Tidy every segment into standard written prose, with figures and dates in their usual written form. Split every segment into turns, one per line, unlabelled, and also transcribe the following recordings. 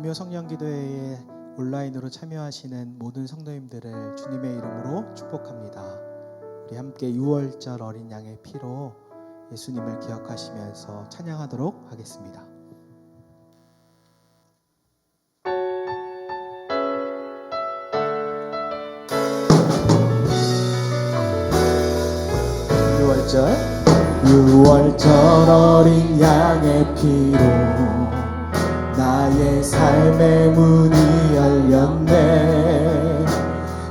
금요 성령기도회에 온라인으로 참여하시는 모든 성도님들을 주님의 이름으로 축복합니다. 우리 함께 6월절 어린 양의 피로 예수님을 기억하시면서 찬양하도록 하겠습니다. 유월절 어린 양의 피로 나의 삶의 문이 열렸네.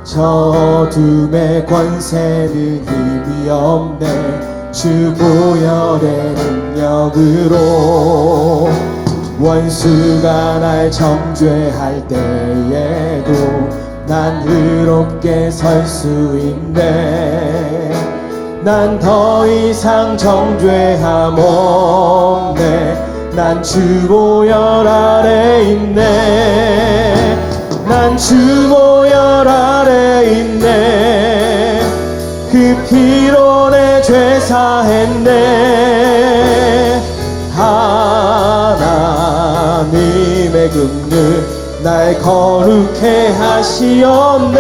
저 어둠의 권세는 힘이 없네. 주 보혈의 능력으로 원수가 날 정죄할 때에도 난 의롭게 설 수 있네. 난 더 이상 정죄함 없네. 난 주 보혈 아래 있네. 난 주 보혈 아래 있네. 그 피로 내 죄 사했네. 하나님의 긍휼 날 거룩해 하시었네.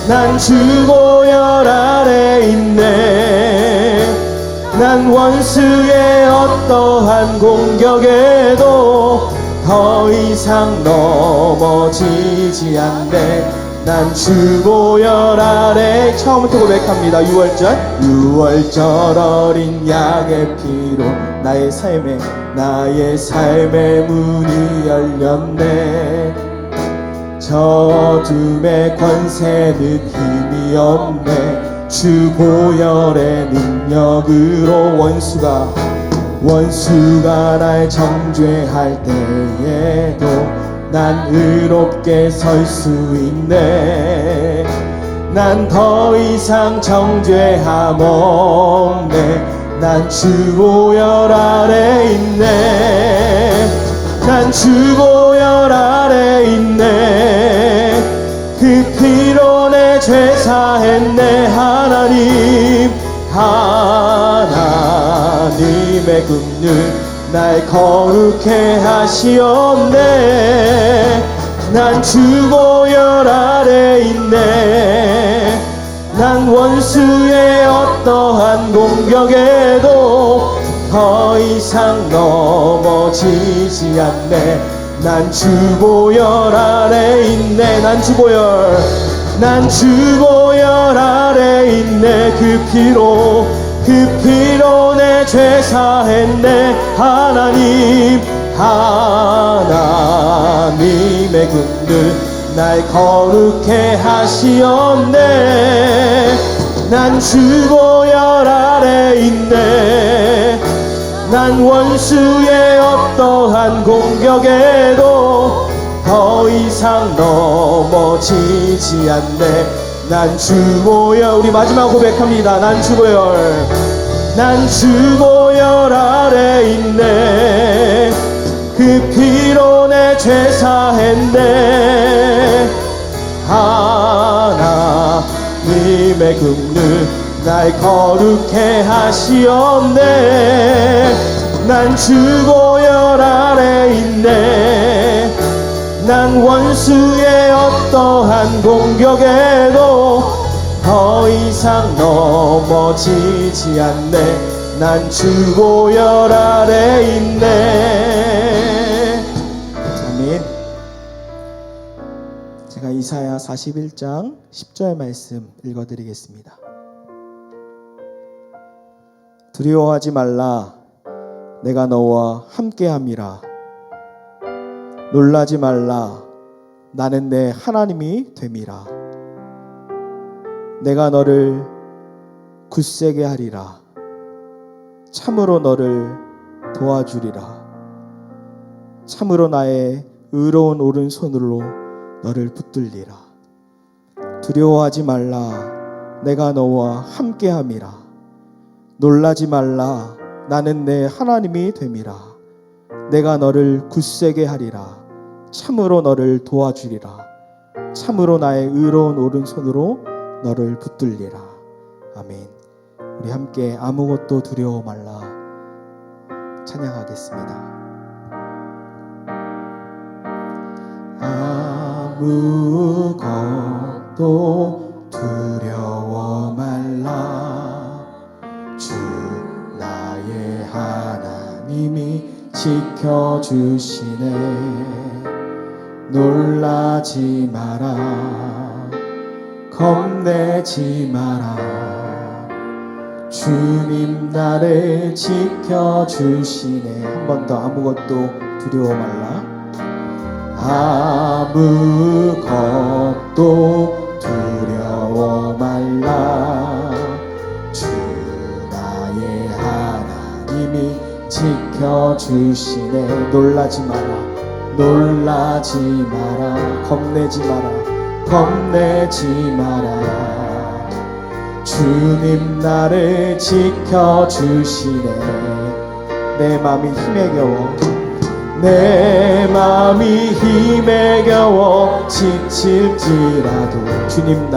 난 주 보혈 아래 있네. 난 원수의 어떠한 공격에도 더 이상 넘어지지 않네. 난 주 보혈 아래. 처음부터 고백합니다. 6월절 어린 양의 피로 나의 삶의 문이 열렸네. 저 어둠의 권세는 힘이 없네. 주 보혈의 능력으로 원수가 날 정죄할 때에도 난 의롭게 설 수 있네. 난 더 이상 정죄함 없네. 난 주 보혈 아래 있네. 난 주 보혈 아래 있네. 그 피로 내 죄 사했네. 하나님의 긍휼 날 거룩해 하시었네. 난 주 보혈 아래 있네. 난 원수의 어떠한 공격에도 더 이상 넘어지지 않네. 난 주 보혈 아래 있네. 난 주 보혈 아래 있네. 그 피로 내 죄 사했네. 하나님의 긍휼 날 거룩해 하시었네. 난 주 보혈 아래 있네. 난 원수의 어떠한 공격에도 더 이상 넘어지지 않네. 난 주 보혈. 우리 마지막 고백합니다. 난 주 보혈 아래 있네. 그 피로 내 죄 사했네. 하나님의 긍휼 날 거룩해 하시었네. 난 주 보혈 아래 있네. 난 원수의 어떠한 공격에도 더 이상 넘어지지 않네. 난 주 보혈 아래 있네. 아멘. 제가 이사야 41장 10절 말씀 읽어드리겠습니다. 두려워하지 말라. 내가 너와 함께함이라. 놀라지 말라. 나는 내 하나님이 됨이라. 내가 너를 굳세게 하리라. 참으로 너를 도와주리라. 참으로 나의 의로운 오른손으로 너를 붙들리라. 두려워하지 말라. 내가 너와 함께함이라. 놀라지 말라. 나는 내 하나님이 됨이라. 내가 너를 굳세게 하리라. 참으로 너를 도와주리라. 참으로 나의 의로운 오른손으로 너를 붙들리라. 아멘. 우리 함께 아무것도 두려워 말라 찬양하겠습니다. 아무것도 두려워 말라. 주 나의 하나님이 지켜주시네. 놀라지 마라, 겁내지 마라. 주님 나를 지켜주시네. 한 번 더. 아무것도 두려워 말라. 아무것도 두려워 말라. 주 나의 하나님이 지켜주시네. 놀라지 마라, 놀라지 마라, 겁내지 마라, 겁내지 마라. 주님 나를 지켜주시네. 내 맘이 힘에 겨워, 내 맘이 힘에 겨워 지칠지라도 주님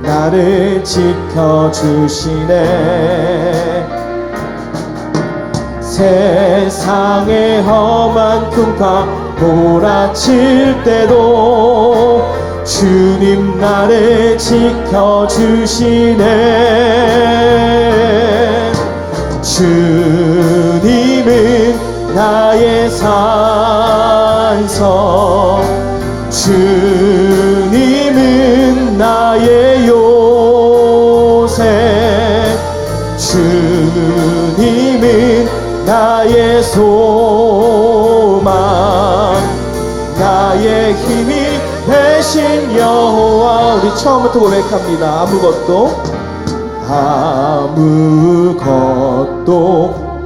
나를 지켜주시네. 세상의 험한 풍파 몰아칠 때도 주님 나를 지켜주시네. 주님은 나의 산성, 주님은 나의 요새, 주님은 나의 소망, 나의 힘이 되신 여호와. 우리 처음부터 고백합니다. 아무것도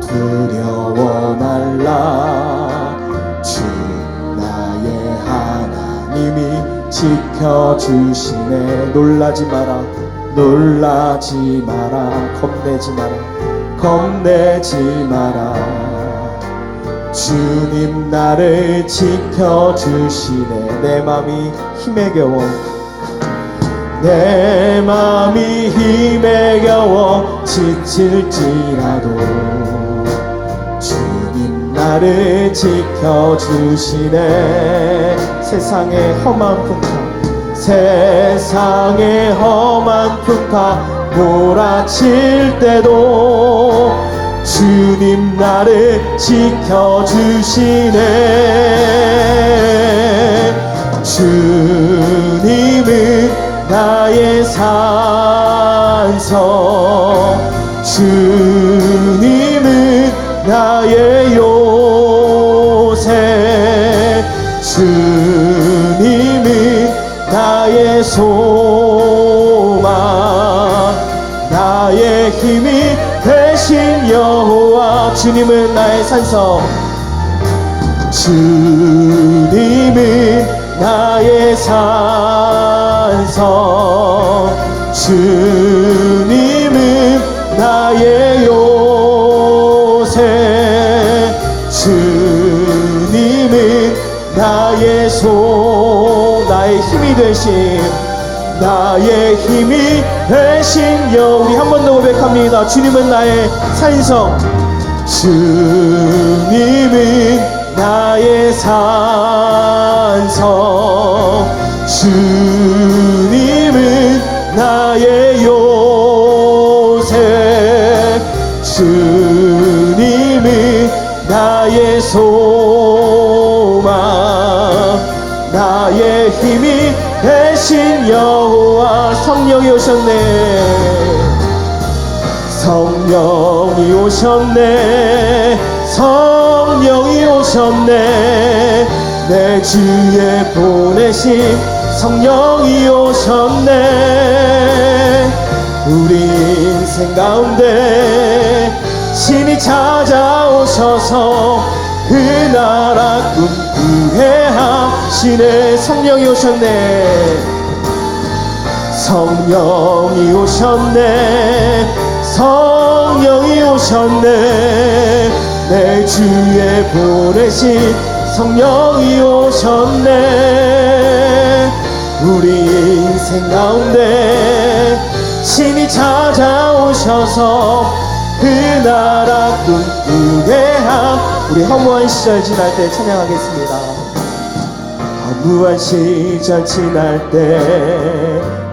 두려워 말라. 주 나의 하나님이 지켜주시네. 놀라지 마라, 놀라지 마라, 겁내지 마라, 겁내지 마라. 주님 나를 지켜주시네. 내 맘이 힘에 겨워, 내 맘이 힘에 겨워 지칠지라도 주님 나를 지켜주시네. 세상의 험한 풍파, 세상의 험한 풍파 몰아칠 때도 주님 나를 지켜주시네. 주님은 나의 산성, 주님은 나의 요새, 주님은 나의 소망, 나의 힘이 되신 여호와. 주님은 나의 산성, 주님은 나의 산성, 주님은 나의 요새, 주님은 나의 나의 힘이 되신, 나의 힘이 되신 여. 우리 한 번 더 고백합니다. 주님은 나의 산성, 주님은 나의 산성, 주님은 나의 요새, 주님은 나의 소망, 나의 힘이 되신 여호와. 성령이 오셨네, 성령이 오셨네, 성령이 오셨네. 내 주에 보내신 성령이 오셨네. 우리 인생 가운데 신이 찾아오셔서 그 나라 꿈꾸게 하시네. 성령이 오셨네, 성령이 오셨네, 성령이 오셨네. 내 주에 보내신 성령이 오셨네. 우리 인생 가운데 신이 찾아오셔서 그 나라 꿈꾸게 함. 우리 허무한 시절 지날 때 찬양하겠습니다. 허무한 시절 지날 때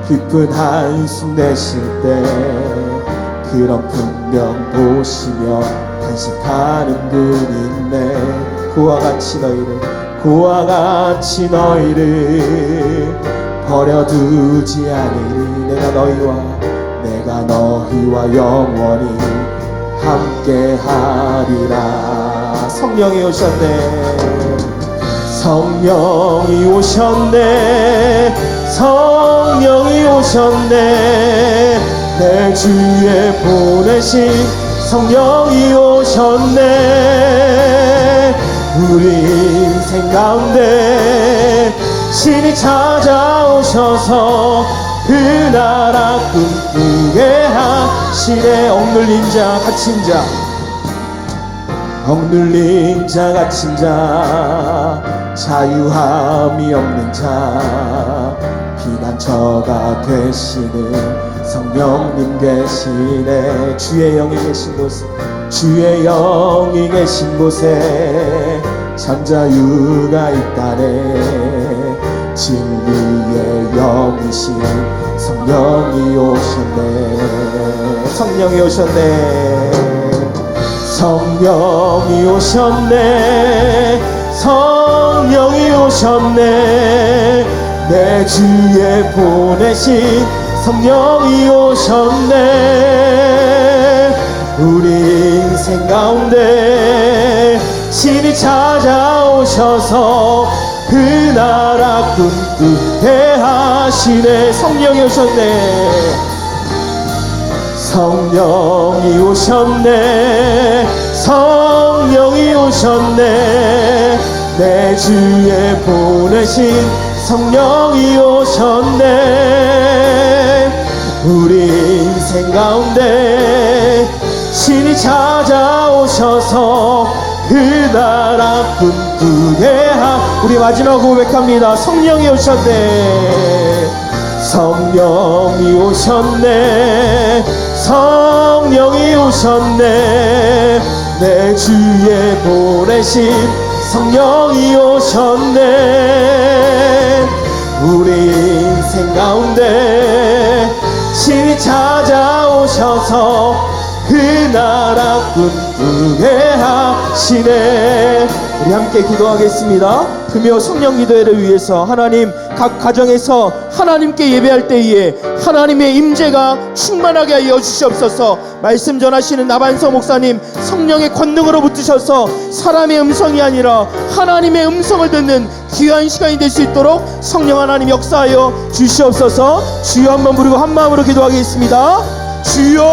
깊은 한숨 내쉴 때 그런 분명 보시며 탄식하는 분이 있네. 그와 같이 너희를 버려두지 않으리. 내가 너희와 영원히 함께하리라. 성령이 오셨네. 성령이 오셨네. 내 주에 보내신 성령이 오셨네. 우리 인생 가운데 신이 찾아오셔서 그 나라 꿈꾸게 하시네. 억눌린 자 갇힌 자 자유함이 없는 자 피난처가 되시는 성령님 계시네. 주의 영이 계신 곳에 참 자유가 있다네. 진리의 영이신 성령이 오셨네. 성령이 오셨네. 내 주에 보내신 성령이 오셨네. 우리 인생 가운데 신이 찾아오셔서 그 나라 꿈꾸게 하시네. 성령이 오셨네. 내 주에 보내신 성령이 오셨네. 우리 인생 가운데 신이 찾아오셔서 그 나라 꿈꾸게 우리 마지막 고백합니다. 성령이 오셨네. 내 주에 보내신 성령이 오셨네. 우리 인생 가운데 신이 찾아오셔서 그 나라 꿈꾸게 하시네. 우리 함께 기도하겠습니다. 금요 성령 기도회를 위해서 하나님, 각 가정에서 하나님께 예배할 때에 하나님의 임재가 충만하게 하여 주시옵소서. 말씀 전하시는 나반서 목사님 성령의 권능으로 붙으셔서 사람의 음성이 아니라 하나님의 음성을 듣는 귀한 시간이 될 수 있도록 성령 하나님 역사하여 주시옵소서. 주여 한번 부르고 한 마음으로 기도하겠습니다. 주여!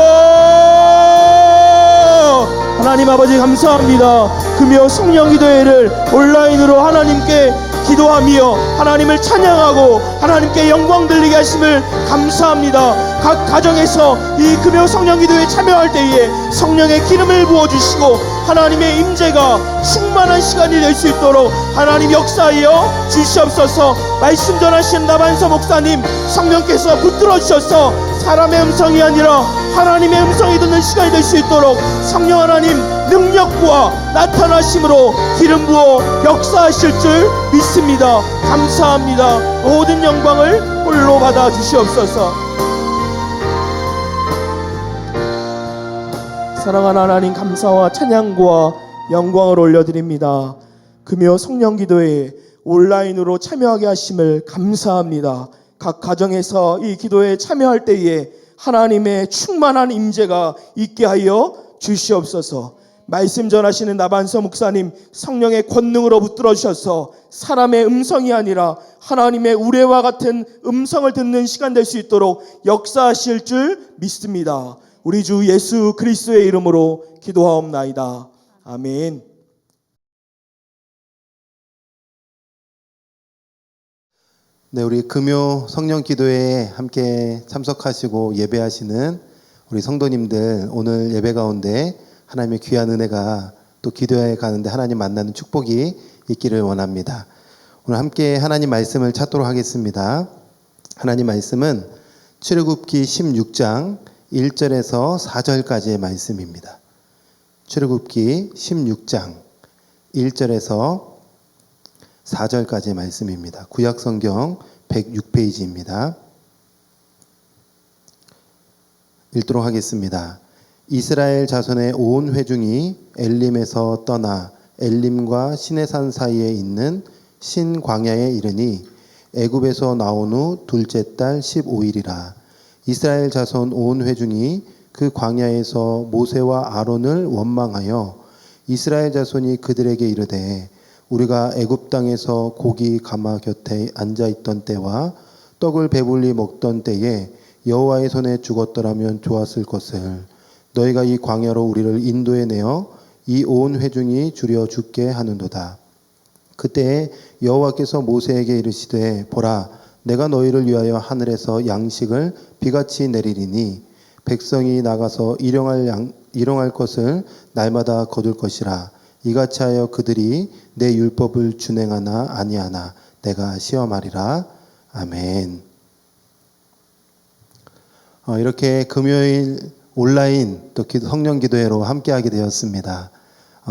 하나님 아버지 감사합니다. 금요 성령 기도회를 온라인으로 하나님께 기도하며 하나님을 찬양하고 하나님께 영광 들리게 하심을 감사합니다. 각 가정에서 이 금요 성령 기도에 참여할 때에 성령의 기름을 부어주시고 하나님의 임재가 충만한 시간이 될 수 있도록 하나님 역사하여 주시옵소서. 말씀 전하신 나반서 목사님 성령께서 붙들어 주셔서 사람의 음성이 아니라 하나님의 음성이 듣는 시간이 될 수 있도록 성령 하나님 능력과 나타나심으로 기름 부어 역사하실 줄 믿습니다. 감사합니다. 모든 영광을 홀로 받아 주시옵소서. 사랑하는 하나님, 감사와 찬양과 영광을 올려드립니다. 금요 성령 기도에 온라인으로 참여하게 하심을 감사합니다. 각 가정에서 이 기도에 참여할 때에 하나님의 충만한 임재가 있게 하여 주시옵소서. 말씀 전하시는 나반서 목사님 성령의 권능으로 붙들어 주셔서 사람의 음성이 아니라 하나님의 우레와 같은 음성을 듣는 시간 될 수 있도록 역사하실 줄 믿습니다. 우리 주 예수 그리스도의 이름으로 기도하옵나이다. 아멘.
네, 우리 금요 성령 기도회에 함께 참석하시고 예배하시는 우리 성도님들, 오늘 예배 가운데 하나님의 귀한 은혜가 또 기도회 가는데 하나님 만나는 축복이 있기를 원합니다. 오늘 함께 하나님 말씀을 찾도록 하겠습니다. 하나님 말씀은 출애굽기 16장 1절에서 4절까지의 말씀입니다. 출애굽기 16장 1절에서 4절까지의 말씀입니다. 구약성경 106페이지입니다. 읽도록 하겠습니다. 이스라엘 자손의 온 회중이 엘림에서 떠나 엘림과 시내산 사이에 있는 신광야에 이르니 애굽에서 나온 후 둘째 달 15일이라. 이스라엘 자손 온 회중이 그 광야에서 모세와 아론을 원망하여 이스라엘 자손이 그들에게 이르되 우리가 애굽 땅에서 고기 가마 곁에 앉아 있던 때와 떡을 배불리 먹던 때에 여호와의 손에 죽었더라면 좋았을 것을 너희가 이 광야로 우리를 인도해 내어 이 온 회중이 줄여 죽게 하는도다. 그때 여호와께서 모세에게 이르시되 보라 내가 너희를 위하여 하늘에서 양식을 비같이 내리리니 백성이 나가서 일용할 것을 날마다 거둘 것이라. 이같이 하여 그들이 내 율법을 준행하나 아니하나 내가 시험하리라. 아멘. 이렇게 금요일 온라인 또 성령 기도회로 함께하게 되었습니다.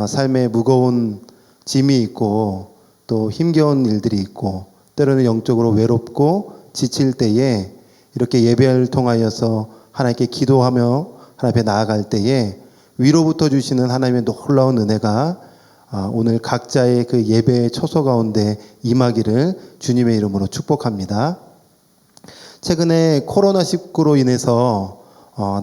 삶에 무거운 짐이 있고 또 힘겨운 일들이 있고 때로는 영적으로 외롭고 지칠 때에 이렇게 예배를 통하여서 하나님께 기도하며 하나님 앞에 나아갈 때에 위로부터 주시는 하나님의 놀라운 은혜가 오늘 각자의 그 예배의 처소 가운데 임하기를 주님의 이름으로 축복합니다. 최근에 코로나19로 인해서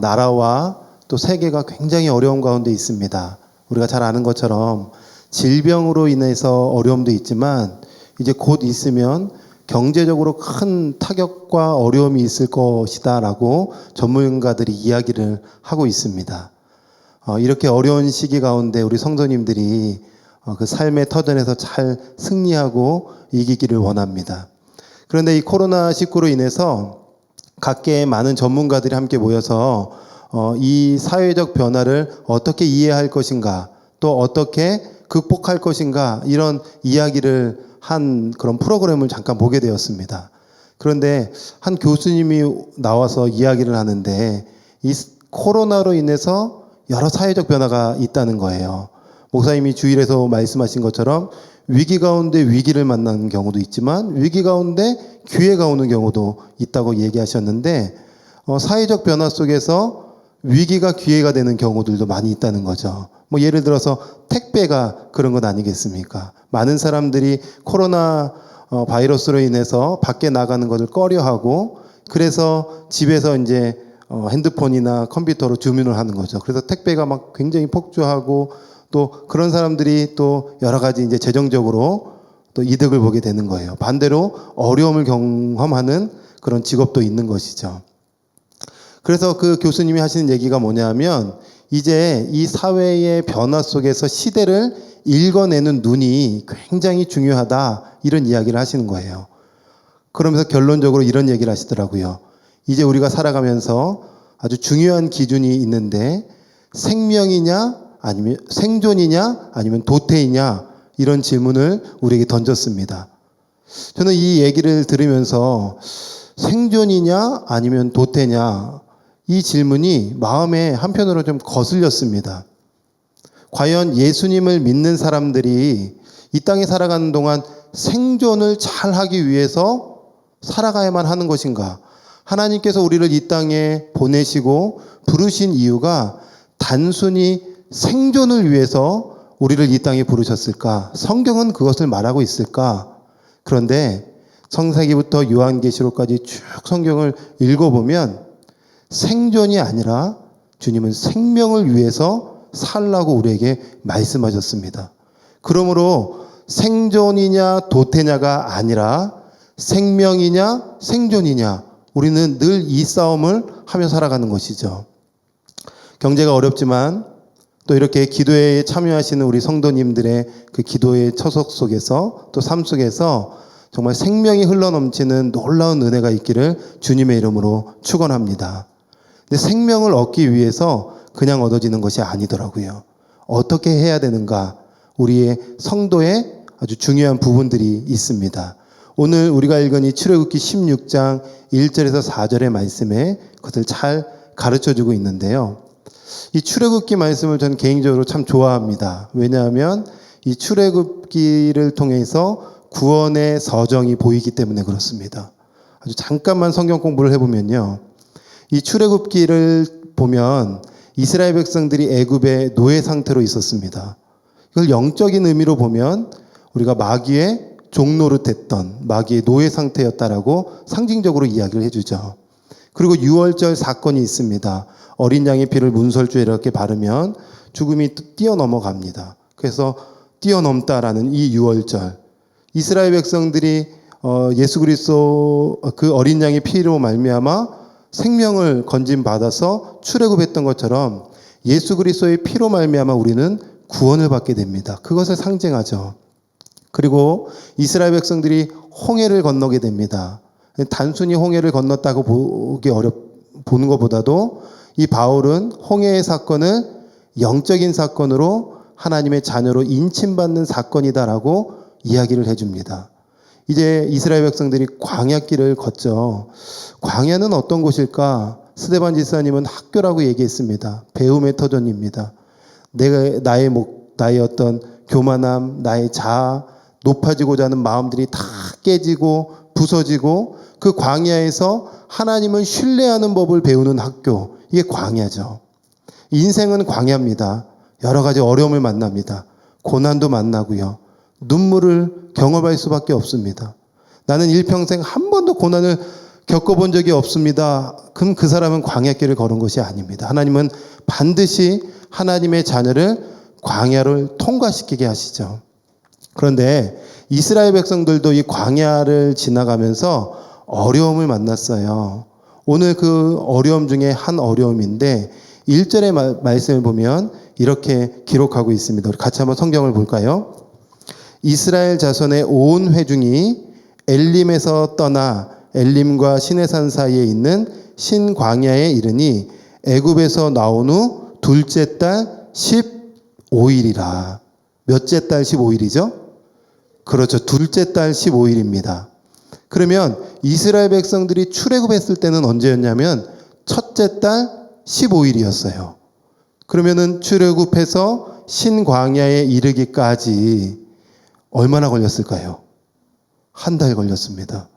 나라와 또 세계가 굉장히 어려운 가운데 있습니다. 우리가 잘 아는 것처럼 질병으로 인해서 어려움도 있지만 이제 곧 있으면 경제적으로 큰 타격과 어려움이 있을 것이다 라고 전문가들이 이야기를 하고 있습니다. 이렇게 어려운 시기 가운데 우리 성도님들이 그 삶의 터전에서 잘 승리하고 이기기를 원합니다. 그런데 이 코로나19로 인해서 각계의 많은 전문가들이 함께 모여서 이 사회적 변화를 어떻게 이해할 것인가 또 어떻게 극복할 것인가 이런 이야기를 한 그런 프로그램을 잠깐 보게 되었습니다. 그런데 한 교수님이 나와서 이야기를 하는데 이 코로나로 인해서 여러 사회적 변화가 있다는 거예요. 목사님이 주일에서 말씀하신 것처럼 위기 가운데 위기를 만나는 경우도 있지만 위기 가운데 기회가 오는 경우도 있다고 얘기하셨는데 사회적 변화 속에서 위기가 기회가 되는 경우들도 많이 있다는 거죠. 뭐 예를 들어서 택배가 그런 것 아니겠습니까? 많은 사람들이 코로나 바이러스로 인해서 밖에 나가는 것을 꺼려하고 그래서 집에서 이제 핸드폰이나 컴퓨터로 주문을 하는 거죠. 그래서 택배가 막 굉장히 폭주하고 또 그런 사람들이 또 여러 가지 이제 재정적으로 또 이득을 보게 되는 거예요. 반대로 어려움을 경험하는 그런 직업도 있는 것이죠. 그래서 그 교수님이 하시는 얘기가 뭐냐면 이제 이 사회의 변화 속에서 시대를 읽어내는 눈이 굉장히 중요하다 이런 이야기를 하시는 거예요. 그러면서 결론적으로 이런 얘기를 하시더라고요. 이제 우리가 살아가면서 아주 중요한 기준이 있는데 생명이냐 아니면 생존이냐 아니면 도태이냐 이런 질문을 우리에게 던졌습니다. 저는 이 얘기를 들으면서 생존이냐 아니면 도태냐 이 질문이 마음에 한편으로 좀 거슬렸습니다. 과연 예수님을 믿는 사람들이 이 땅에 살아가는 동안 생존을 잘 하기 위해서 살아가야만 하는 것인가? 하나님께서 우리를 이 땅에 보내시고 부르신 이유가 단순히 생존을 위해서 우리를 이 땅에 부르셨을까? 성경은 그것을 말하고 있을까? 그런데 창세기부터 요한계시록까지 쭉 성경을 읽어보면 생존이 아니라 주님은 생명을 위해서 살라고 우리에게 말씀하셨습니다. 그러므로 생존이냐 도태냐가 아니라 생명이냐 생존이냐 우리는 늘 이 싸움을 하며 살아가는 것이죠. 경제가 어렵지만 또 이렇게 기도에 참여하시는 우리 성도님들의 그 기도의 처석 속에서 또 삶 속에서 정말 생명이 흘러넘치는 놀라운 은혜가 있기를 주님의 이름으로 축원합니다. 근데 생명을 얻기 위해서 그냥 얻어지는 것이 아니더라고요. 어떻게 해야 되는가? 우리의 성도의 아주 중요한 부분들이 있습니다. 오늘 우리가 읽은 이 출애굽기 16장 1절에서 4절의 말씀에 그것을 잘 가르쳐주고 있는데요. 이 출애굽기 말씀을 저는 개인적으로 참 좋아합니다. 왜냐하면 이 출애굽기를 통해서 구원의 서정이 보이기 때문에 그렇습니다. 아주 잠깐만 성경 공부를 해보면요. 이 출애굽기를 보면 이스라엘 백성들이 애굽의 노예 상태로 있었습니다. 이걸 영적인 의미로 보면 우리가 마귀의 종노릇했던 마귀의 노예 상태였다라고 상징적으로 이야기를 해주죠. 그리고 유월절 사건이 있습니다. 어린 양의 피를 문설주에 이렇게 바르면 죽음이 뛰어넘어갑니다. 그래서 뛰어넘다라는 이 유월절, 이스라엘 백성들이 예수 그리스도 그 어린 양의 피로 말미암아 생명을 건진 받아서 출애굽했던 것처럼 예수 그리스도의 피로 말미암아 우리는 구원을 받게 됩니다. 그것을 상징하죠. 그리고 이스라엘 백성들이 홍해를 건너게 됩니다. 단순히 홍해를 건넜다고 보는 것보다도 이 바울은 홍해의 사건을 영적인 사건으로 하나님의 자녀로 인침받는 사건이다라고 이야기를 해줍니다. 이제 이스라엘 백성들이 광야길을 걷죠. 광야는 어떤 곳일까? 스데반 지사님은 학교라고 얘기했습니다. 배움의 터전입니다. 나의 어떤 교만함, 나의 자아, 높아지고자 하는 마음들이 다 깨지고 부서지고 그 광야에서 하나님을 신뢰하는 법을 배우는 학교, 이게 광야죠. 인생은 광야입니다. 여러 가지 어려움을 만납니다. 고난도 만나고요. 눈물을 경험할 수밖에 없습니다. 나는 일평생 한 번도 고난을 겪어본 적이 없습니다. 그럼 그 사람은 광야길을 걸은 것이 아닙니다. 하나님은 반드시 하나님의 자녀를 광야를 통과시키게 하시죠. 그런데 이스라엘 백성들도 이 광야를 지나가면서 어려움을 만났어요. 오늘 그 어려움 중에 한 어려움인데 1절의 말씀을 보면 이렇게 기록하고 있습니다. 우리 같이 한번 성경을 볼까요? 이스라엘 자손의 온 회중이 엘림에서 떠나 엘림과 시내산 사이에 있는 신광야에 이르니 애굽에서 나온 후 둘째 달 15일이라. 몇째 달 15일이죠? 그렇죠. 둘째 달 15일입니다. 그러면 이스라엘 백성들이 출애굽했을 때는 언제였냐면 첫째 달 15일이었어요. 그러면은 출애굽해서 신광야에 이르기까지 얼마나 걸렸을까요? 한 달 걸렸습니다.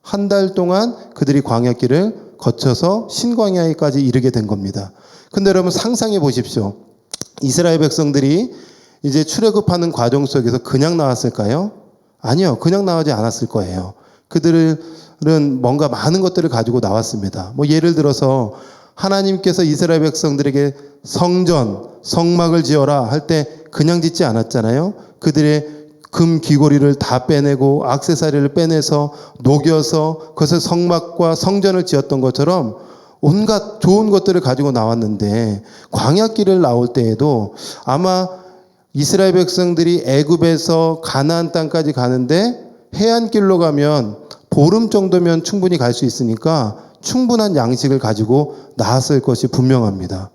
한 달 동안 그들이 광야길을 거쳐서 신광야에까지 이르게 된 겁니다. 근데 여러분 상상해 보십시오. 이스라엘 백성들이 이제 출애굽하는 과정 속에서 그냥 나왔을까요? 아니요. 그냥 나오지 않았을 거예요. 그들은 뭔가 많은 것들을 가지고 나왔습니다. 예를 들어서 하나님께서 이스라엘 백성들에게 성전, 성막을 지어라 할 때 그냥 짓지 않았잖아요. 그들의 금 귀고리를 다 빼내고 액세서리를 빼내서 녹여서 그것을 성막과 성전을 지었던 것처럼 온갖 좋은 것들을 가지고 나왔는데 광야길을 나올 때에도 아마 이스라엘 백성들이 애굽에서 가나안 땅까지 가는데 해안길로 가면 보름 정도면 충분히 갈 수 있으니까 충분한 양식을 가지고 나왔을 것이 분명합니다.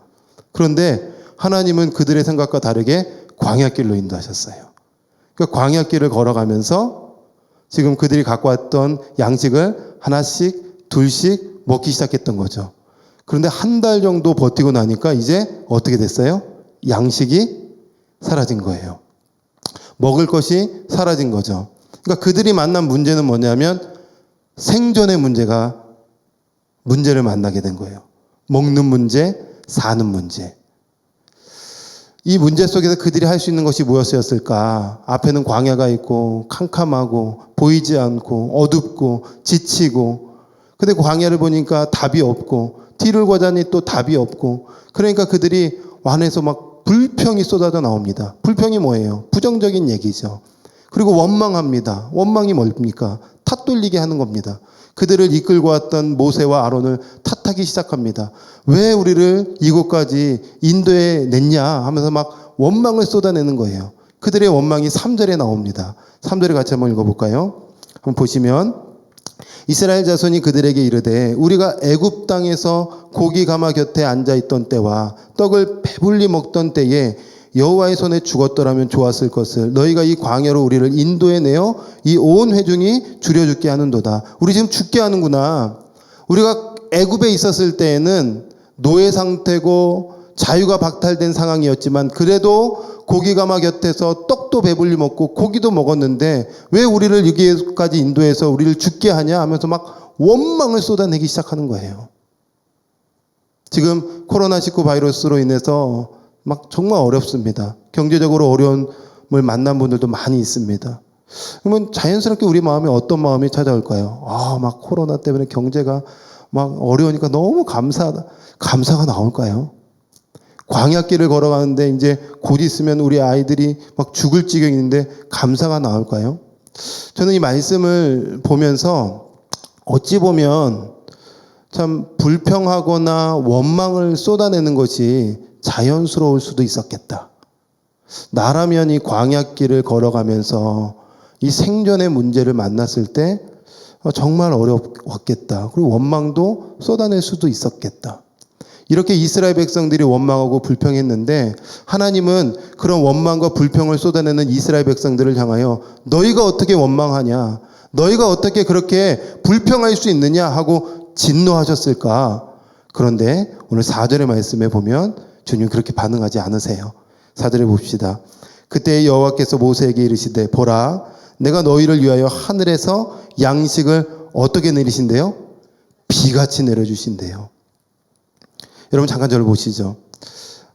그런데 하나님은 그들의 생각과 다르게 광야길로 인도하셨어요. 그러니까 광야길을 걸어가면서 지금 그들이 갖고 왔던 양식을 하나씩 둘씩 먹기 시작했던 거죠. 그런데 한 달 정도 버티고 나니까 이제 어떻게 됐어요? 양식이 사라진 거예요. 먹을 것이 사라진 거죠. 그러니까 그들이 만난 문제는 뭐냐면 생존의 문제를 만나게 된 거예요. 먹는 문제, 사는 문제. 이 문제 속에서 그들이 할 수 있는 것이 무엇이었을까? 앞에는 광야가 있고 캄캄하고 보이지 않고 어둡고 지치고, 근데 광야를 보니까 답이 없고 뒤를 보자니 또 답이 없고, 그러니까 그들이 안에서 막 불평이 쏟아져 나옵니다. 불평이 뭐예요? 부정적인 얘기죠. 그리고 원망합니다. 원망이 뭡니까? 탓돌리게 하는 겁니다. 그들을 이끌고 왔던 모세와 아론을 탓하기 시작합니다. 왜 우리를 이곳까지 인도에 냈냐 하면서 막 원망을 쏟아내는 거예요. 그들의 원망이 3절에 나옵니다. 3절에 같이 한번 읽어볼까요? 한번 보시면 이스라엘 자손이 그들에게 이르되 우리가 애굽 땅에서 고기 가마 곁에 앉아있던 때와 떡을 배불리 먹던 때에 여호와의 손에 죽었더라면 좋았을 것을 너희가 이 광야로 우리를 인도에 내어 이 온 회중이 줄여 죽게 하는도다. 우리 지금 죽게 하는구나. 우리가 애굽에 있었을 때에는 노예 상태고 자유가 박탈된 상황이었지만 그래도 고기가마 곁에서 떡도 배불리 먹고 고기도 먹었는데 왜 우리를 여기까지 인도해서 우리를 죽게 하냐 하면서 막 원망을 쏟아내기 시작하는 거예요. 지금 코로나19 바이러스로 인해서 막 정말 어렵습니다. 경제적으로 어려움을 만난 분들도 많이 있습니다. 그러면 자연스럽게 우리 마음에 어떤 마음이 찾아올까요? 막 코로나 때문에 경제가 막 어려우니까 너무 감사가 나올까요? 광야길을 걸어가는데 이제 곧 있으면 우리 아이들이 막 죽을 지경인데 감사가 나올까요? 저는 이 말씀을 보면서 어찌 보면 참 불평하거나 원망을 쏟아내는 것이 자연스러울 수도 있었겠다. 나라면 이 광야길을 걸어가면서 이 생존의 문제를 만났을 때 정말 어려웠겠다. 그리고 원망도 쏟아낼 수도 있었겠다. 이렇게 이스라엘 백성들이 원망하고 불평했는데 하나님은 그런 원망과 불평을 쏟아내는 이스라엘 백성들을 향하여 너희가 어떻게 원망하냐? 너희가 어떻게 그렇게 불평할 수 있느냐? 하고 진노하셨을까? 그런데 오늘 4절의 말씀에 보면 주님 그렇게 반응하지 않으세요. 4절에 봅시다. 그때 여호와께서 모세에게 이르시되 보라 내가 너희를 위하여 하늘에서 양식을 어떻게 내리신대요? 비같이 내려주신대요. 여러분 잠깐 저를 보시죠.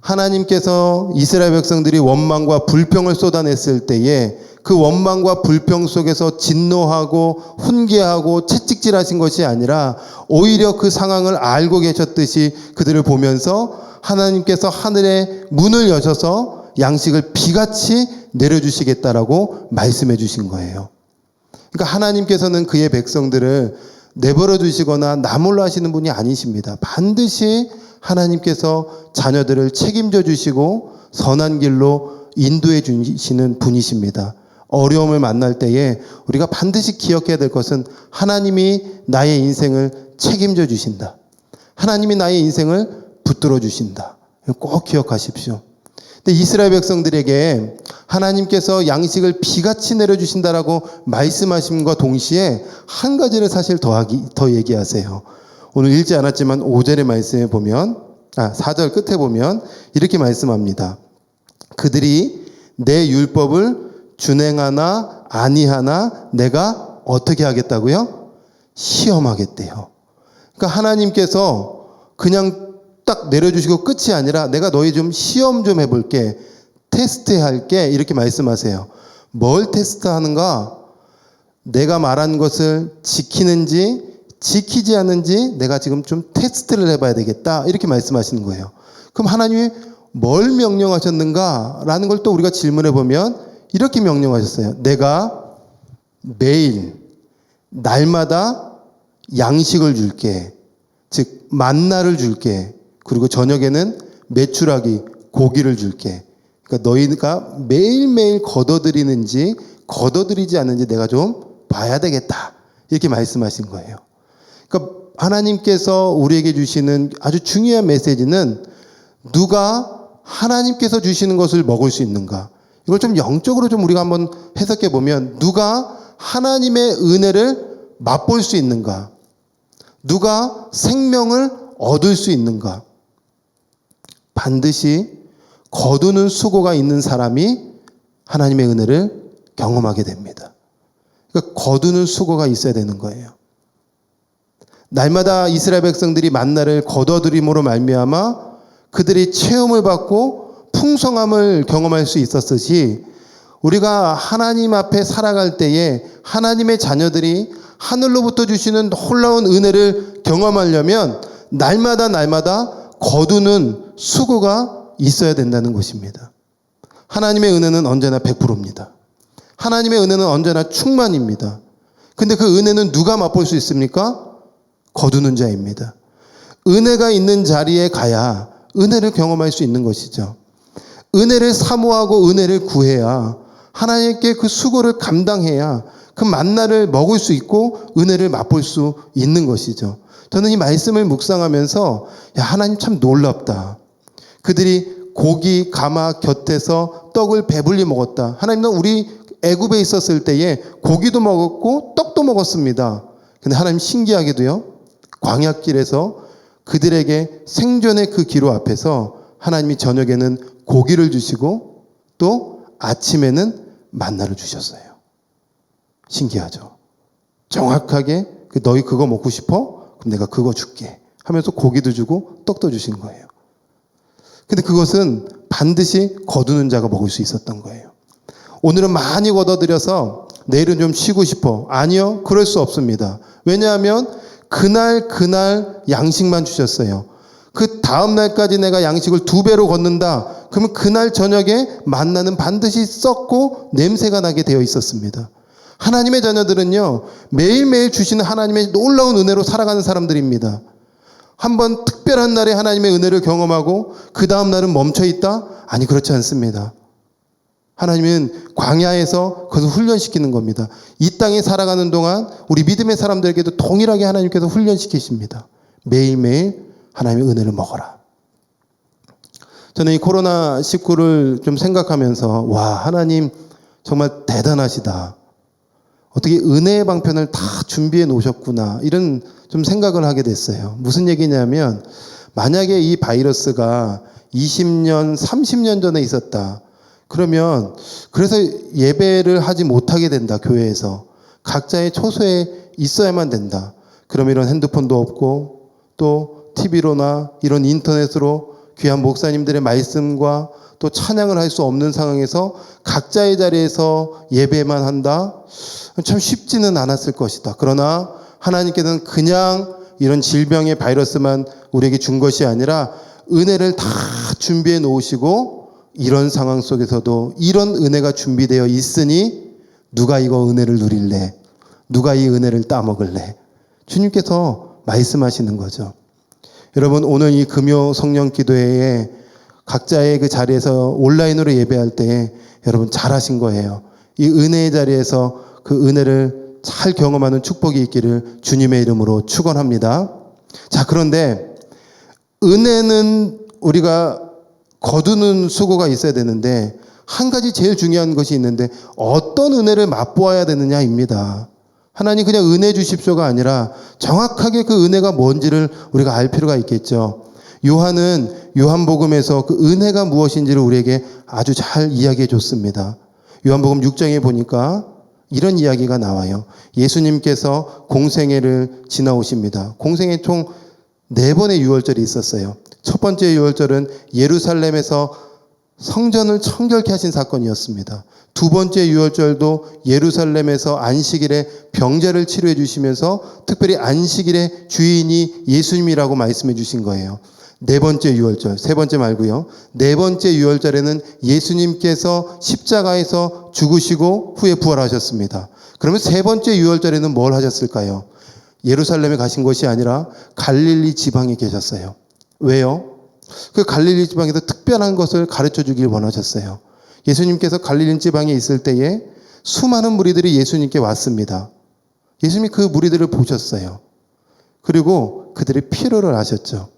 하나님께서 이스라엘 백성들이 원망과 불평을 쏟아냈을 때에 그 원망과 불평 속에서 진노하고 훈계하고 채찍질하신 것이 아니라 오히려 그 상황을 알고 계셨듯이 그들을 보면서 하나님께서 하늘의 문을 여셔서 양식을 비같이 내려주시겠다라고 말씀해 주신 거예요. 그러니까 하나님께서는 그의 백성들을 내버려 두시거나 나몰라 하시는 분이 아니십니다. 반드시 하나님께서 자녀들을 책임져 주시고 선한 길로 인도해 주시는 분이십니다. 어려움을 만날 때에 우리가 반드시 기억해야 될 것은 하나님이 나의 인생을 책임져 주신다. 하나님이 나의 인생을 붙들어 주신다. 꼭 기억하십시오. 근데 이스라엘 백성들에게 하나님께서 양식을 비같이 내려주신다라고 말씀하심과 동시에 한 가지를 사실 더 얘기하세요. 오늘 읽지 않았지만 5절의 말씀에 보면 4절 끝에 보면 이렇게 말씀합니다. 그들이 내 율법을 준행하나 아니하나 내가 어떻게 하겠다고요? 시험하겠대요. 그러니까 하나님께서 그냥 딱 내려주시고 끝이 아니라 내가 너희 좀 시험 좀 해볼게. 테스트할게. 이렇게 말씀하세요. 뭘 테스트하는가? 내가 말한 것을 지키는지 지키지 않는지 내가 지금 좀 테스트를 해봐야 되겠다. 이렇게 말씀하시는 거예요. 그럼 하나님이 뭘 명령하셨는가? 라는 걸 또 우리가 질문해 보면 이렇게 명령하셨어요. 내가 매일 날마다 양식을 줄게. 즉 만나를 줄게. 그리고 저녁에는 메추라기 고기를 줄게. 그러니까 너희가 매일매일 걷어들이는지 걷어들이지 않는지 내가 좀 봐야 되겠다. 이렇게 말씀하신 거예요. 그러니까 하나님께서 우리에게 주시는 아주 중요한 메시지는 누가 하나님께서 주시는 것을 먹을 수 있는가. 이걸 좀 영적으로 좀 우리가 한번 해석해 보면 누가 하나님의 은혜를 맛볼 수 있는가. 누가 생명을 얻을 수 있는가. 반드시 거두는 수고가 있는 사람이 하나님의 은혜를 경험하게 됩니다. 그러니까 거두는 수고가 있어야 되는 거예요. 날마다 이스라엘 백성들이 만나를 거둬들임으로 말미암아 그들이 체험을 받고 풍성함을 경험할 수 있었듯이 우리가 하나님 앞에 살아갈 때에 하나님의 자녀들이 하늘로부터 주시는 놀라운 은혜를 경험하려면 날마다 거두는 수고가 있어야 된다는 것입니다. 하나님의 은혜는 언제나 100%입니다. 하나님의 은혜는 언제나 충만입니다. 근데 그 은혜는 누가 맛볼 수 있습니까? 거두는 자입니다. 은혜가 있는 자리에 가야 은혜를 경험할 수 있는 것이죠. 은혜를 사모하고 은혜를 구해야 하나님께 그 수고를 감당해야 그 만나를 먹을 수 있고 은혜를 맛볼 수 있는 것이죠. 저는 이 말씀을 묵상하면서 하나님 참 놀랍다. 그들이 고기 가마 곁에서 떡을 배불리 먹었다. 하나님은 우리 애굽에 있었을 때에 고기도 먹었고 떡도 먹었습니다. 근데 하나님 신기하게도요. 광야길에서 그들에게 생존의 그 기로 앞에서 하나님이 저녁에는 고기를 주시고 또 아침에는 만나를 주셨어요. 신기하죠? 정확하게 너희 그거 먹고 싶어? 그럼 내가 그거 줄게 하면서 고기도 주고 떡도 주신 거예요. 근데 그것은 반드시 거두는 자가 먹을 수 있었던 거예요. 오늘은 많이 걷어들여서 내일은 좀 쉬고 싶어. 아니요, 그럴 수 없습니다. 왜냐하면 그날 양식만 주셨어요. 그 다음 날까지 내가 양식을 2배로 걷는다. 그러면 그날 저녁에 만나는 반드시 썩고 냄새가 나게 되어 있었습니다. 하나님의 자녀들은요, 매일매일 주시는 하나님의 놀라운 은혜로 살아가는 사람들입니다. 한번 특별한 날에 하나님의 은혜를 경험하고 그 다음 날은 멈춰있다? 아니, 그렇지 않습니다. 하나님은 광야에서 그것을 훈련시키는 겁니다. 이 땅에 살아가는 동안 우리 믿음의 사람들에게도 동일하게 하나님께서 훈련시키십니다. 매일매일 하나님의 은혜를 먹어라. 저는 이 코로나19를 좀 생각하면서 와, 하나님 정말 대단하시다. 어떻게 은혜의 방편을 다 준비해 놓으셨구나. 이런 좀 생각을 하게 됐어요. 무슨 얘기냐면 만약에 이 바이러스가 20년, 30년 전에 있었다. 그러면 그래서 예배를 하지 못하게 된다. 교회에서. 각자의 초소에 있어야만 된다. 그럼 이런 핸드폰도 없고 또 TV로나 이런 인터넷으로 귀한 목사님들의 말씀과 또 찬양을 할 수 없는 상황에서 각자의 자리에서 예배만 한다? 참 쉽지는 않았을 것이다. 그러나 하나님께서는 그냥 이런 질병의 바이러스만 우리에게 준 것이 아니라 은혜를 다 준비해 놓으시고 이런 상황 속에서도 이런 은혜가 준비되어 있으니 누가 이거 은혜를 누릴래? 누가 이 은혜를 따먹을래? 주님께서 말씀하시는 거죠. 여러분, 오늘 이 금요 성령 기도회에 각자의 그 자리에서 온라인으로 예배할 때 여러분 잘하신 거예요. 이 은혜의 자리에서 그 은혜를 잘 경험하는 축복이 있기를 주님의 이름으로 축원합니다. 자, 그런데 은혜는 우리가 거두는 수고가 있어야 되는데 한 가지 제일 중요한 것이 있는데 어떤 은혜를 맛보아야 되느냐입니다. 하나님 그냥 은혜 주십시오가 아니라 정확하게 그 은혜가 뭔지를 우리가 알 필요가 있겠죠. 요한은 요한복음에서 그 은혜가 무엇인지를 우리에게 아주 잘 이야기해 줬습니다. 요한복음 6장에 보니까 이런 이야기가 나와요. 예수님께서 공생애를 지나오십니다. 공생애 총 4번의 유월절이 있었어요. 첫 번째 유월절은 예루살렘에서 성전을 청결케 하신 사건이었습니다. 두 번째 유월절도 예루살렘에서 안식일에 병자를 치료해 주시면서 특별히 안식일의 주인이 예수님이라고 말씀해 주신 거예요. 네 번째 유월절, 세 번째 말고요. 네 번째 유월절에는 예수님께서 십자가에서 죽으시고 후에 부활하셨습니다. 그러면 세 번째 유월절에는 뭘 하셨을까요? 예루살렘에 가신 것이 아니라 갈릴리 지방에 계셨어요. 왜요? 그 갈릴리 지방에서 특별한 것을 가르쳐 주길 원하셨어요. 예수님께서 갈릴리 지방에 있을 때에 수많은 무리들이 예수님께 왔습니다. 예수님이 그 무리들을 보셨어요. 그리고 그들의 필요를 아셨죠.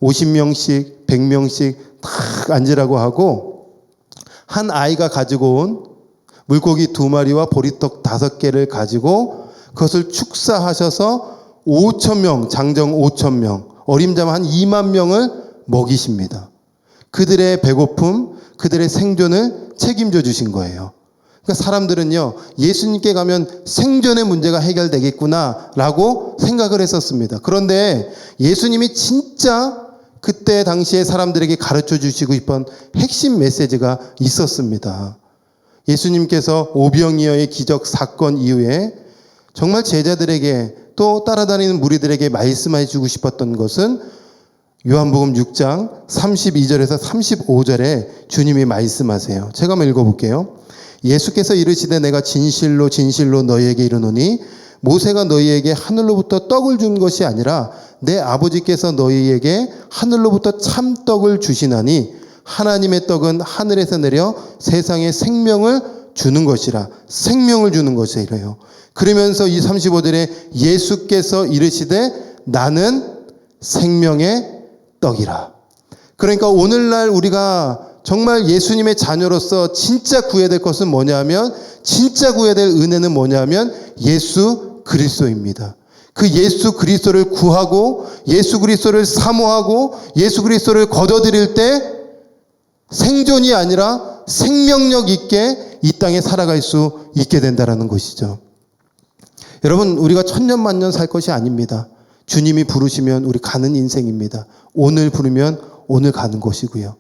50명씩 100명씩 딱 앉으라고 하고 한 아이가 가지고 온 물고기 2마리와 보리떡 5개를 가지고 그것을 축사하셔서 5,000명, 장정 5,000명, 어림잡아 한 2만 명을 먹이십니다. 그들의 배고픔, 그들의 생존을 책임져 주신 거예요. 그러니까 사람들은요, 예수님께 가면 생존의 문제가 해결되겠구나 라고 생각을 했었습니다. 그런데 예수님이 진짜 그때 당시에 사람들에게 가르쳐 주시고 싶은 핵심 메시지가 있었습니다. 예수님께서 오병이어의 기적 사건 이후에 정말 제자들에게 또 따라다니는 무리들에게 말씀해 주고 싶었던 것은 요한복음 6장 32절에서 35절에 주님이 말씀하세요. 제가 한번 읽어볼게요. 예수께서 이르시되 내가 진실로 진실로 너희에게 이르노니 모세가 너희에게 하늘로부터 떡을 준 것이 아니라 내 아버지께서 너희에게 하늘로부터 참떡을 주시나니 하나님의 떡은 하늘에서 내려 세상에 생명을 주는 것이라. 생명을 주는 것이래요. 그러면서 이 35절에 예수께서 이르시되 나는 생명의 떡이라. 그러니까 오늘날 우리가 정말 예수님의 자녀로서 진짜 구해야 될 것은 뭐냐면, 진짜 구해야 될 은혜는 뭐냐면 예수 그리스도입니다. 그 예수 그리스도를 구하고 예수 그리스도를 사모하고 예수 그리스도를 거둬들일 때 생존이 아니라 생명력 있게 이 땅에 살아갈 수 있게 된다는 것이죠. 여러분, 우리가 천년만년 살 것이 아닙니다. 주님이 부르시면 우리 가는 인생입니다. 오늘 부르면 오늘 가는 것이고요.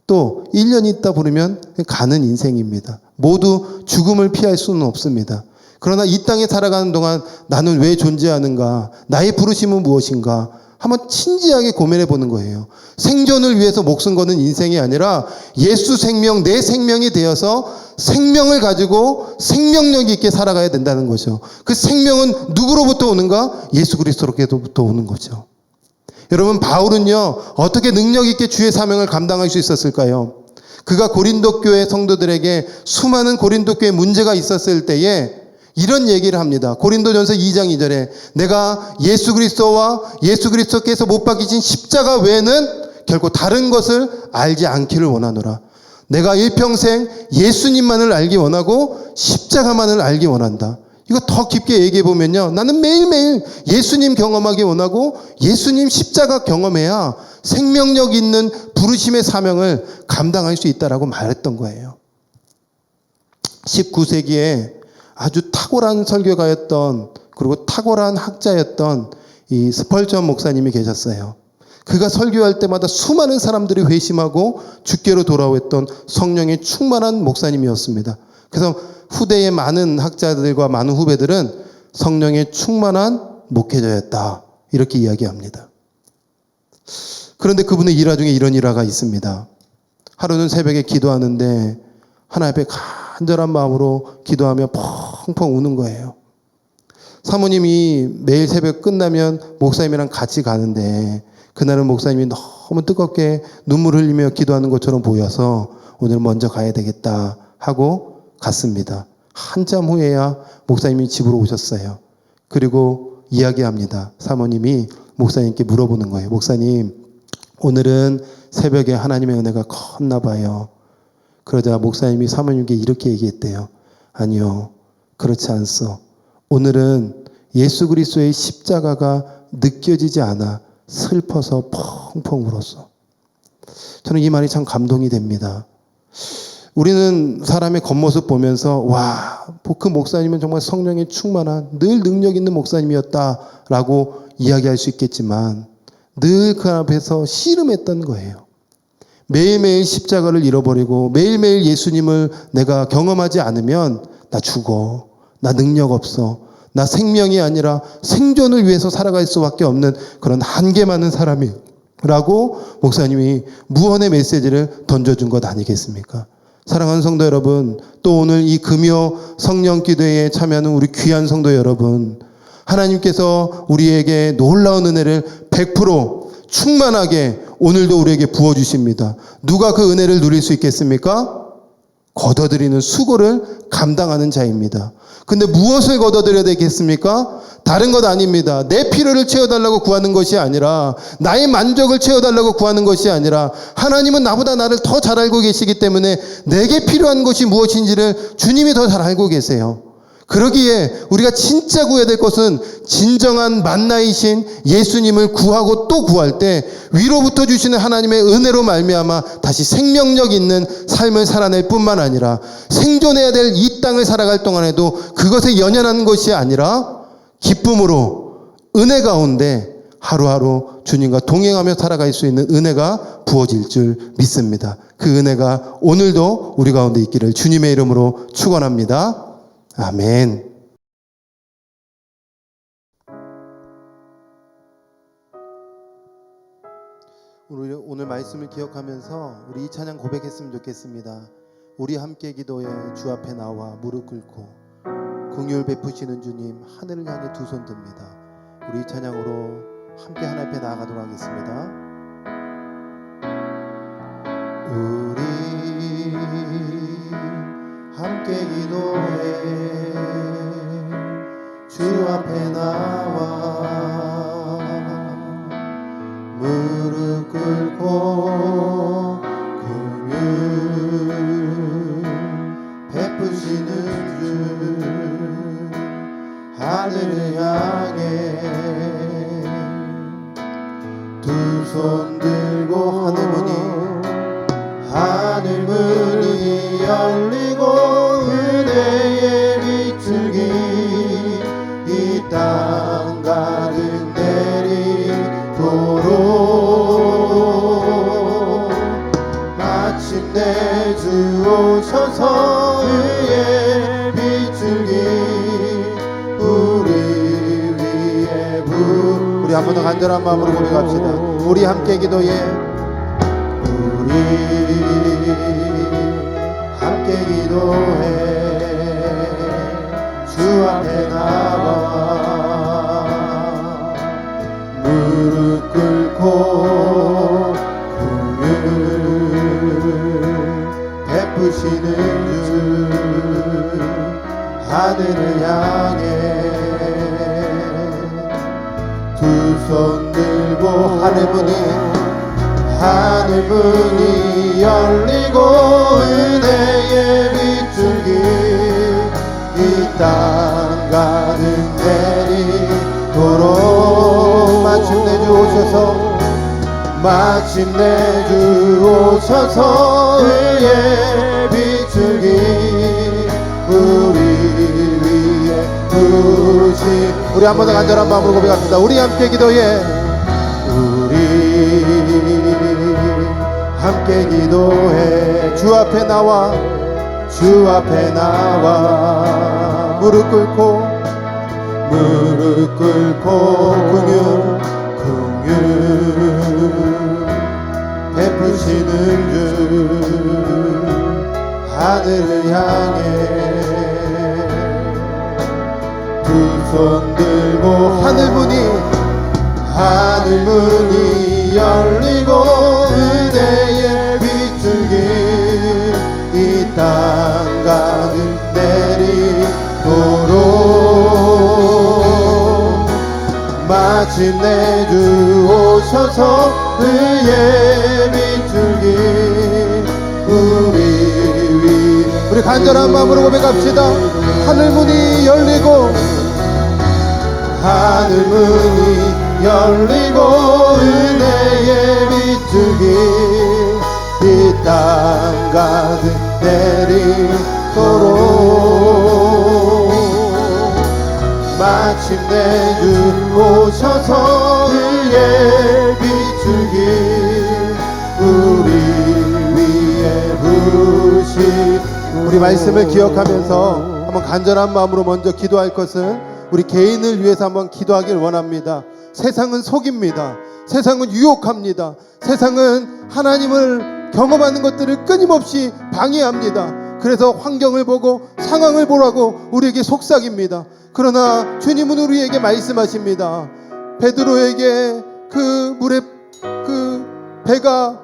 또 1년 있다 부르면 가는 인생입니다. 모두 죽음을 피할 수는 없습니다. 그러나 이 땅에 살아가는 동안 나는 왜 존재하는가? 나의 부르심은 무엇인가? 한번 진지하게 고민해 보는 거예요. 생존을 위해서 목숨 거는 인생이 아니라 예수 생명, 내 생명이 되어서 생명을 가지고 생명력 있게 살아가야 된다는 거죠. 그 생명은 누구로부터 오는가? 예수 그리스도로부터 오는 거죠. 여러분, 바울은요, 어떻게 능력 있게 주의 사명을 감당할 수 있었을까요? 그가 고린도 교회 성도들에게 수많은 고린도 교회 문제가 있었을 때에 이런 얘기를 합니다. 고린도전서 2장 2절에 내가 예수 그리스도와 예수 그리스도께서 못 박히신 십자가 외에는 결코 다른 것을 알지 않기를 원하노라. 내가 일평생 예수님만을 알기 원하고 십자가만을 알기 원한다. 이거 더 깊게 얘기해 보면요, 나는 매일매일 예수님 경험하기 원하고 예수님 십자가 경험해야 생명력 있는 부르심의 사명을 감당할 수 있다라고 말했던 거예요. 19세기에 아주 탁월한 설교가였던, 그리고 탁월한 학자였던 이 스펄전 목사님이 계셨어요. 그가 설교할 때마다 수많은 사람들이 회심하고 주께로 돌아왔던 성령의 충만한 목사님이었습니다. 그래서 후대의 많은 학자들과 많은 후배들은 성령의 충만한 목회자였다, 이렇게 이야기합니다. 그런데 그분의 일화 중에 이런 일화가 있습니다. 하루는 새벽에 기도하는데 하나님 앞에 간절한 마음으로 기도하며 펑펑 우는 거예요. 사모님이 매일 새벽 끝나면 목사님이랑 같이 가는데 그날은 목사님이 너무 뜨겁게 눈물 흘리며 기도하는 것처럼 보여서 오늘 먼저 가야 되겠다 하고 갔습니다. 한참 후에야 목사님이 집으로 오셨어요. 그리고 이야기합니다. 사모님이 목사님께 물어보는 거예요. 목사님, 오늘은 새벽에 하나님의 은혜가 컸나 봐요. 그러자 목사님이 사모님께 이렇게 얘기했대요. 아니요, 그렇지 않소. 오늘은 예수 그리스도의 십자가가 느껴지지 않아 슬퍼서 펑펑 울었어. 저는 이 말이 참 감동이 됩니다. 우리는 사람의 겉모습 보면서 와, 그 목사님은 정말 성령에 충만한 늘 능력 있는 목사님이었다라고 이야기할 수 있겠지만 늘 그 앞에서 씨름했던 거예요. 매일매일 십자가를 잃어버리고 매일매일 예수님을 내가 경험하지 않으면 나 죽어, 나 능력 없어, 나 생명이 아니라 생존을 위해서 살아갈 수밖에 없는 그런 한계 많은 사람이라고 목사님이 무언의 메시지를 던져준 것 아니겠습니까? 사랑하는 성도 여러분, 또 오늘 이 금요 성령 기도회에 참여하는 우리 귀한 성도 여러분, 하나님께서 우리에게 놀라운 은혜를 100% 충만하게 오늘도 우리에게 부어주십니다. 누가 그 은혜를 누릴 수 있겠습니까? 걷어들이는 수고를 감당하는 자입니다. 근데 무엇을 걷어들여야 되겠습니까? 다른 것 아닙니다. 내 필요를 채워달라고 구하는 것이 아니라, 나의 만족을 채워달라고 구하는 것이 아니라, 하나님은 나보다 나를 더 잘 알고 계시기 때문에 내게 필요한 것이 무엇인지를 주님이 더 잘 알고 계세요. 그러기에 우리가 진짜 구해야 될 것은 진정한 만나이신 예수님을 구하고 또 구할 때 위로부터 주시는 하나님의 은혜로 말미암아 다시 생명력 있는 삶을 살아낼 뿐만 아니라 생존해야 될 이 땅을 살아갈 동안에도 그것에 연연하는 것이 아니라 기쁨으로 은혜 가운데 하루하루 주님과 동행하며 살아갈 수 있는 은혜가 부어질 줄 믿습니다. 그 은혜가 오늘도 우리 가운데 있기를 주님의 이름으로 축원합니다. 아멘. 오늘 말씀을 기억하면서 우리 이 찬양 고백했으면 좋겠습니다. 우리 함께 기도해 주 앞에 나와 무릎 꿇고 긍휼 베푸시는 주님 하늘을 향해 두 손 듭니다. 우리 이 찬양으로 함께 하나님 앞에 나아가도록 하겠습니다. 우리 함께 기도해 주 앞에 나와 무릎 꿇고 긍휼 베푸시는 주 하늘을 향해 두 손 들고 하늘 문이 열리고 은혜의 비출기 이 땅 가득 내리도록 마침내 주 오셔서 의의 비출기 우리 위에 우리 한 번 더 간절한 마음으로 고백합시다. 우리 함께 기도해. 우리 함께 기도해. 주 앞에 나와 무릎 꿇고 긍휼 베푸시는 주 하늘을 향해 두 손 들고 하늘문이 열리고 은혜의 비출기 이 땅 가득 내리도록 마침내 주 오셔서 의의 비출기 우리 위에 부으시. 우리 한 번 더 간절한 마음으로 고백합니다. 우리 함께 기도해. 우리 함께 기도해. 주 앞에 나와 무릎 꿇고 긍휼 베푸시는 주 하늘을 향해 두 손 들고 하늘문이 열리고 은혜의 비출기 이 땅 가득 내리도록 마침내 주 오셔서 의의 비출기 우리 간절한 마음으로 고백합시다. 하늘문이 열리고 은혜의 비출기 이 땅 가득 내리도록 마침내 주 오셔서 의의 비출기 우리 위에 부으시. 우리 말씀을 기억하면서 한번 간절한 마음으로 먼저 기도할 것은 우리 개인을 위해서 한번 기도하길 원합니다. 세상은 속입니다. 세상은 유혹합니다. 세상은 하나님을 경험하는 것들을 끊임없이 방해합니다. 그래서 환경을 보고 상황을 보라고 우리에게 속삭입니다. 그러나 주님은 우리에게 말씀하십니다. 베드로에게 그 물에 그 배가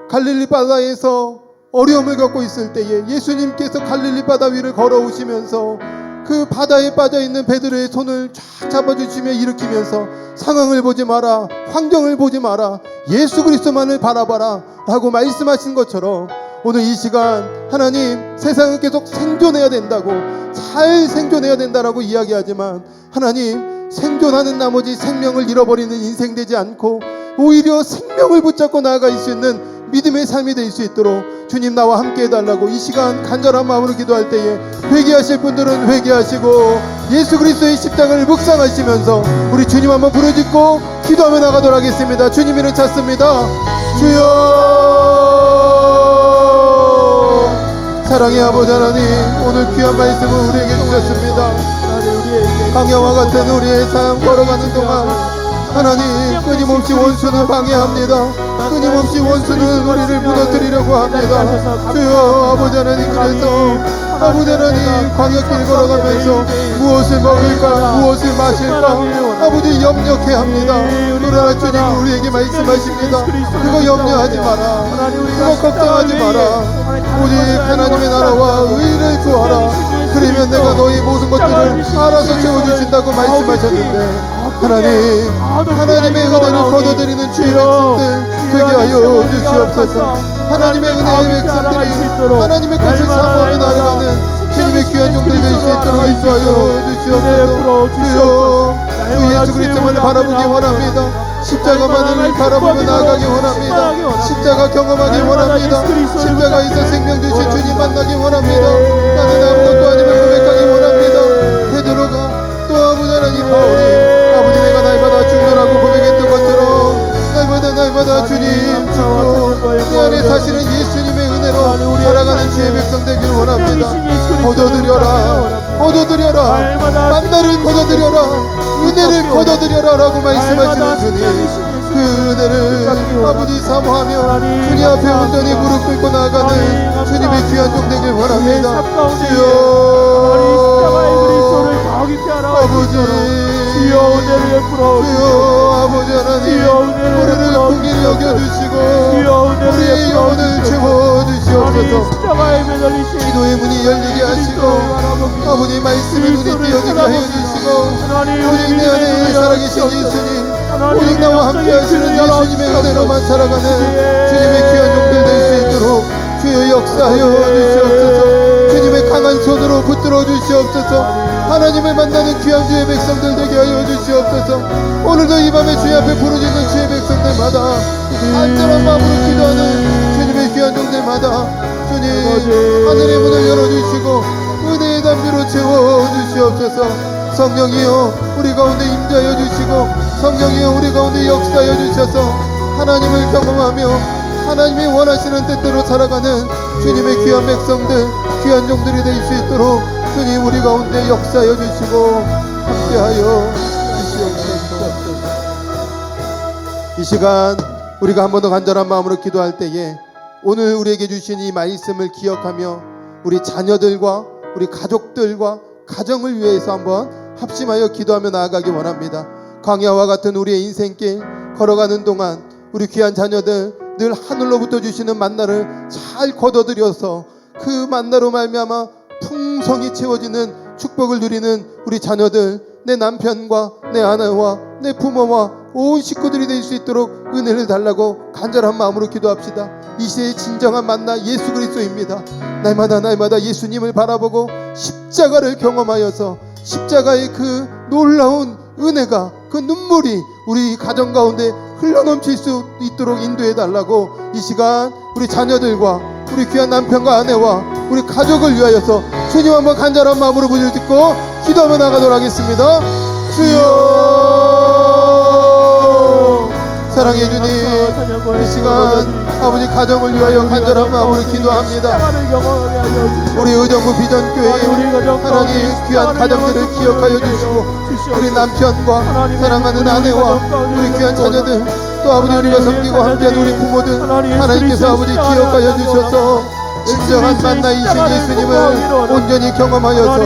갈릴리 바다에서 어려움을 겪고 있을 때에 예수님께서 갈릴리 바다 위를 걸어오시면서 그 바다에 빠져있는 베드로의 손을 쫙 잡아주시며 일으키면서 상황을 보지 마라, 환경을 보지 마라, 예수 그리스도만을 바라봐라 라고 말씀하신 것처럼 오늘 이 시간 하나님, 세상은 계속 생존해야 된다고, 잘 생존해야 된다라고 이야기하지만 하나님, 생존하는 나머지 생명을 잃어버리는 인생 되지 않고 오히려 생명을 붙잡고 나아갈 수 있는 믿음의 삶이 될 수 있도록 주님 나와 함께 해달라고 이 시간 간절한 마음으로 기도할 때에 회개하실 분들은 회개하시고 예수 그리스도의 십자가를 묵상하시면서 우리 주님 한번 부르짖고 기도하며 나가도록 하겠습니다. 주님 이름 찾습니다. 주여, 사랑의 아버지 하나님, 오늘 귀한 말씀을 우리에게 주셨습니다. 강야와 같은 우리의 삶 걸어가는 동안 하나님, 끊임없이 원수는 방해합니다. 끊임없이 원수는 우리를 무너뜨리려고 합니다. 주여, 아버지 하나님, 그래서 아버지 하나님, 광야길 걸어가면서 무엇을 먹을까, 무엇을 마실까 아버지 염려케 합니다. 그러나 주님 우리에게 말씀하십니다. 그거 염려하지 마라, 그거 걱정하지 마라. 오직 하나님의 나라와 의를 구하라. 그러면 내가 너희 모든 것들을 알아서 채워주신다고 말씀하셨는데 하나님, 하나님의 은혜를 거둬들이는 주의 백성들 되게 하여 주시옵소서. 하나님의 은혜의 백성들이 하나님의 것을 사모하며 나아가는 주님의 귀한 종들이 될 수 있도록 인도하여 주시옵소서. 주여, 주 예수 그리스도만을 바라보기 원합니다. 십자가만을 바라보며 나아가기 원합니다. 십자가 경험하기 원합니다. 십자가에서 생명 주신 주님 만나기 아버지는 예수님의 은혜로 살아가는 주의 백성 되길 원합니다. 거둬들여라 만나를 거둬들여라 은혜를 거둬들여라 라고 말씀하시는 주님, 그 은혜를 아버지 사모하며 주님 앞에 온전히 무릎 꿇고 나아가는 주님의 귀한 종 되길 원합니다. 주여 아버지 하나님, 우리를 공의히 여겨주시고 우리의 영혼을 채워주시옵소서. 기도의 문이 열리게 하시고 아버지 말씀의 눈이 띄어지게 하여 주시고 오직 내 안에 살아계신 예수님, 오직 나와 함께 하시는 예수님의 은혜로만 살아가는 주님의 귀한 종들 될 수 있도록 주여 역사하여 주시옵소서. 주님의 강한 손으로 붙들어 주시옵소서. 하나님을 만나는 귀한 주의 백성들 되게 하여 주시옵소서. 오늘도 이 밤에 주의 앞에 부르짖는 주의 백성들마다 안전한 마음으로 기도하는 주님의 귀한 종들마다 주님 하늘의 문을 열어주시고 은혜의 담비로 채워주시옵소서. 성령이여 우리 가운데 임재하여 주시고 성령이여 우리 가운데 역사하여 주셔서 하나님을 경험하며 하나님이 원하시는 뜻대로 살아가는 주님의 귀한 백성들, 귀한 종들이 될 수 있도록 주님 우리 가운데 역사하여 주시고 함께하여 주시옵소서. 이 시간 우리가 한 번 더 간절한 마음으로 기도할 때에 오늘 우리에게 주신 이 말씀을 기억하며 우리 자녀들과 우리 가족들과 가정을 위해서 한번 합심하여 기도하며 나아가기 원합니다. 광야와 같은 우리의 인생길 걸어가는 동안 우리 귀한 자녀들 늘 하늘로부터 주시는 만나를 잘 거둬들여서 그 만나로 말미암아 풍성히 채워지는 축복을 누리는 우리 자녀들, 내 남편과 내 아내와 내 부모와 온 식구들이 될 수 있도록 은혜를 달라고 간절한 마음으로 기도합시다. 이 시대의 진정한 만나 예수 그리스도입니다. 날마다 예수님을 바라보고 십자가를 경험하여서 십자가의 그 놀라운 은혜가, 그 눈물이 우리 가정 가운데 흘러넘칠 수 있도록 인도해 달라고 이 시간 우리 자녀들과 우리 귀한 남편과 아내와 우리 가족을 위하여서 주님 한번 간절한 마음으로 문을 듣고 기도하며 나가도록 하겠습니다. 주여 사랑해 주님, 이 시간 아버지 가정을 위하여 간절한 마음으로 기도합니다. 우리 의정부 비전교회 하나님 귀한 가정들을 기억하여 주시고 우리 남편과 사랑하는 아내와 우리 귀한 자녀들 또 아버지 우리가 섬기고 함께한 우리 부모들 하나님께서 아버지 기억하여 주셔서 진정한 만나이신 예수님을 온전히 경험하여서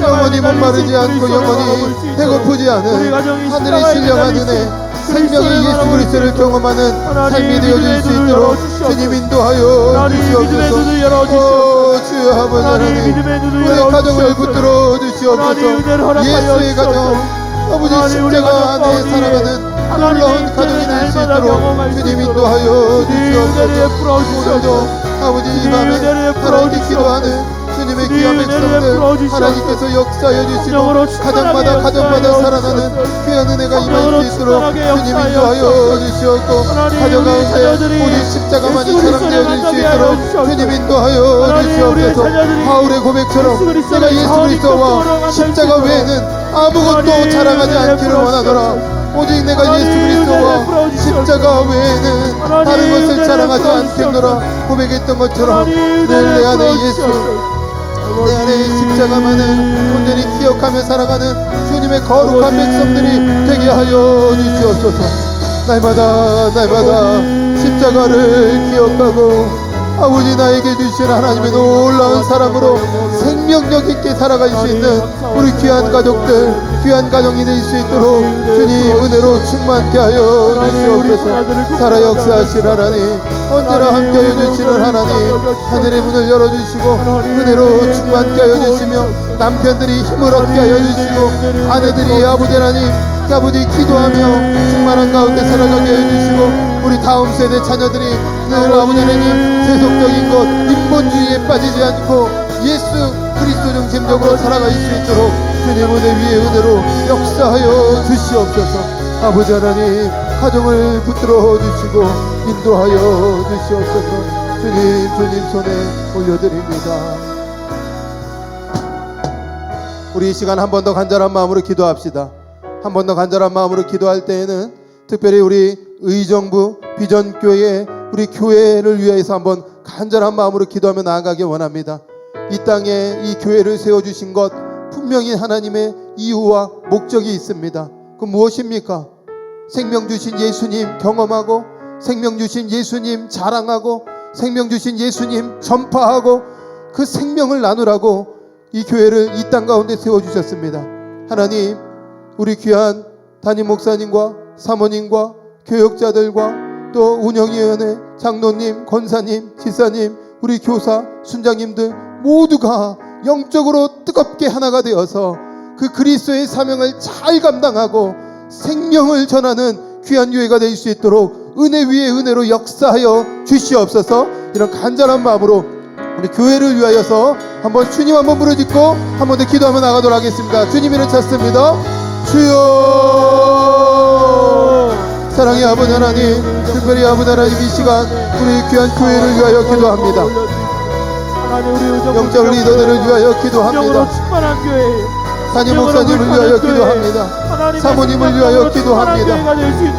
영원히 목마르지 않고 영원히 배고프지 않은 하늘의 신령한 은혜 생명의 예수 그리스도를 경험하는 삶이 되어질 수 있도록 주님 인도하여 주시옵소서. 주여 아버지 하나님 우리 가정을 붙들어 주시옵소서. 예수의 가정 아버지 십자가 안에 살아가는 놀라운 가정이 될 수 있도록 주님 인도하여 주시옵소서. 오늘도 아버지 이 밤에 하나님께 기도하는 주님의 귀한 백성들 하나님께서 역사해 주시고 가정마다 살아나는 귀한 은혜가 임할 수 있도록 주님 인도하여 주시옵고 가정 가운데 오직 십자가만이 사랑되어질 수 있도록 주님 인도하여 주시옵소서. 바울의 고백처럼 내가 예수 그리스도와 십자가 외에는 아무것도 자랑하지 않기를 원하노라. 오직 내가 예수 그리스도와 십자가 외에는 다른 것을 자랑하지 않겠노라 고백했던 것처럼 늘 내 안에 예수, 내 안에 십자가만을 온전히 기억하며 살아가는 주님의 거룩한 백성들이 되게 하여 주시옵소서. 날마다 십자가를 기억하고 아버지 나에게 주신 하나님의 놀라운 사랑으로 생명력 있게 살아갈 수 있는 우리 귀한 가족들, 귀한 가정이 될 수 있도록 주님 은혜로 충만케 하여 주시옵소서. 살아 역사하실 하나님, 언제나 함께하여 주시는 하나님, 하늘의 문을 열어주시고 은혜로 충만케 하여 주시며 남편들이 힘을 얻게 하여 주시고 아내들이 아버지 하나님 아버지 기도하며 충만한 가운데 살아가게 해주시고 우리 다음 세대 자녀들이 늘 아버지 하나님 세속적인 것 인본주의에 빠지지 않고 예수 그리스도 중심적으로 살아갈 수 있도록 주님 은혜 위에 은혜로 역사하여 주시옵소서. 아버지 하나님 가정을 붙들어 주시고 인도하여 주시옵소서. 주님 손에 올려드립니다. 우리 이 시간 한 번 더 간절한 마음으로 기도합시다. 한 번 더 간절한 마음으로 기도할 때에는 특별히 우리 의정부 비전교회 우리 교회를 위해서 한번 간절한 마음으로 기도하며 나아가기 원합니다. 이 땅에 이 교회를 세워주신 것 분명히 하나님의 이유와 목적이 있습니다. 그 무엇입니까? 생명 주신 예수님 경험하고, 생명 주신 예수님 자랑하고, 생명 주신 예수님 전파하고, 그 생명을 나누라고 이 교회를 이 땅 가운데 세워주셨습니다. 하나님, 우리 귀한 담임 목사님과 사모님과 교역자들과 또 운영위원회 장로님, 권사님, 지사님, 우리 교사, 순장님들 모두가 영적으로 뜨겁게 하나가 되어서 그 그리스도의 사명을 잘 감당하고 생명을 전하는 귀한 교회가 될 수 있도록 은혜 위에 은혜로 역사하여 주시옵소서. 이런 간절한 마음으로 우리 교회를 위하여서 한번 주님 한번 부르짖고 한 번 더 기도하며 나가도록 하겠습니다. 주님 이름 찾습니다. 주여. 사랑의 아버지 하나님, 특별히 아버지 하나님 이 시간 우리 귀한 교회를 위하여 기도합니다. 영적 리더들을 위하여 기도합니다. 담임 목사님을 위하여 기도합니다. 사모님을 위하여 기도합니다.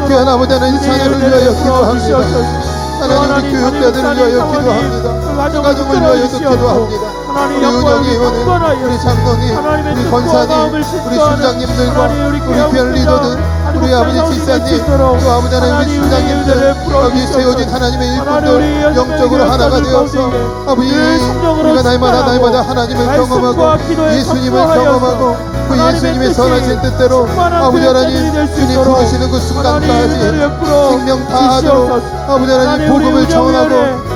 귀한 아버지 하나님 자녀를 위하여 기도합니다. 하나님 우리 교육자들을 위하여 기도합니다. 가족을 위하여도 기도합니다. 우리 운영위원회, 우리 장로님, 우리 권사님, 우리 순장님들과 우리 귀한 리더들, 우리 아버지 지사님, 또 아버지 하나님 우리 순장님들, 여기 세워진 하나님의 일꾼들 영적으로 하나가 되어서 아버지 우리가 날마다 하나님을 경험하고 예수님을 경험하고 그 예수님의 선하신 뜻대로 아버지 하나님 주님 부르시는 그 순간까지 생명 다하도록 아버지 하나님 복음을 전하고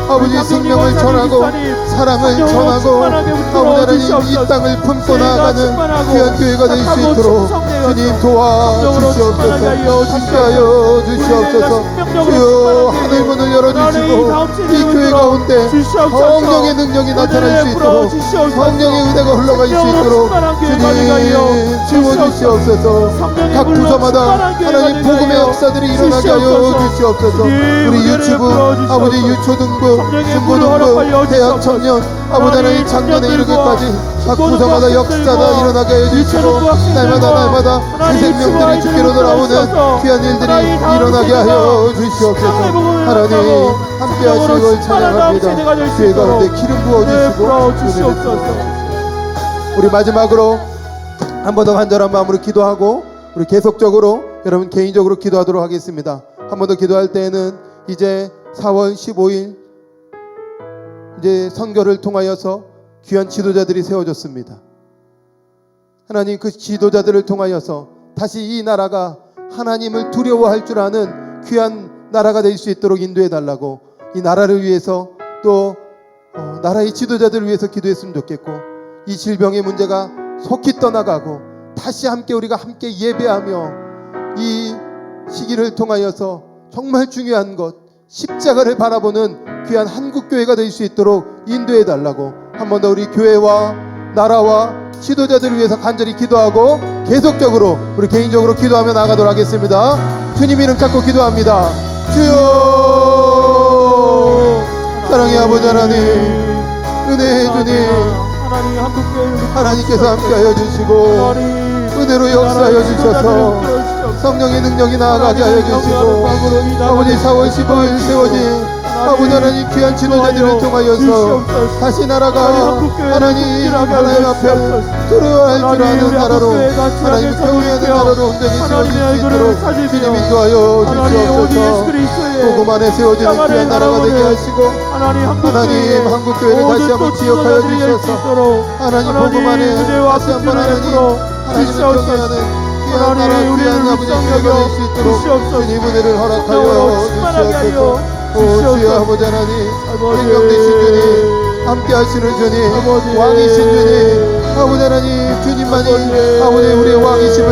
아버지 생명을 전하고 사랑을 전하고 아버지 하나님 이 땅을 품고 나아가는 귀한 교회가 될 수 있도록 주님 도와주시옵소서. 함께하여 주시옵소서. 주여 하늘문을 열어주시고 이 교회 가운데 성령의 능력이 나타날 수 있도록 성령의 은혜가 흘러갈 수 있도록 주님 주어주시옵소서. 각 부서마다 하나님 복음의 역사들이 일어나게 하여 주시옵소서. 우리 유치부 아버지 유초등부 중고등부 대학 청년 아버지 하나님 작년에 이르기까지 각 부서마다 역사가 일어나게 하여 주시고 날마다 그 생명들이 주께로 돌아오는 귀한 일들이 일어나게 하여 주시옵소서. 하나님 함께 하시는 걸 찬양합니다. 교회 가운데 기름 부어주시고 우리 마지막으로 한 번 더 간절한 마음으로 기도하고 우리 계속적으로 여러분 개인적으로 기도하도록 하겠습니다. 한 번 더 기도할 때에는 이제 4월 15일 이제 선교를 통하여서 귀한 지도자들이 세워졌습니다. 하나님 그 지도자들을 통하여서 다시 이 나라가 하나님을 두려워할 줄 아는 귀한 나라가 될 수 있도록 인도해 달라고 이 나라를 위해서 또 나라의 지도자들을 위해서 기도했으면 좋겠고 이 질병의 문제가 속히 떠나가고 다시 함께 우리가 함께 예배하며 이 시기를 통하여서 정말 중요한 것 십자가를 바라보는 귀한 한국교회가 될 수 있도록 인도해 달라고 한 번 더 우리 교회와 나라와 지도자들을 위해서 간절히 기도하고 계속적으로 우리 개인적으로 기도하며 나가도록 하겠습니다. 주님 이름 찾고 기도합니다. 주여. 사랑의 아버지 하나님 은혜의 주님 하나님께서 함께하여 주시고 은혜로 역사하여 주셔서 성령의 능력이 나아가게 하여 주시고 아버지 4월 15일 세워진 아버지 하나님 귀한 지도자들을 통하여서 다시 나라가 하나님 앞에 들어갈 줄 아는 나라로 하나님 세우려는 나라로 온전히 세워질 수 있도록 주님 인도하여 주시옵소서. 복음 안에 세워지는 귀한 나라가 되게 하시고 하나님 한국교회를 다시 한번 기억하여 주셔서 하나님 복음 안에 다시 한번 하나님을 경외하는 귀한 나라 귀한 아버지 교회가 될 수 있도록 주님 은혜를 허락하여 주시옵소서. 주여 아버지 하나님 생명 되신 주님 함께 하시는 주님 왕이신 주님 아버지 하나님 주님만이 아버지 우리의 왕이심을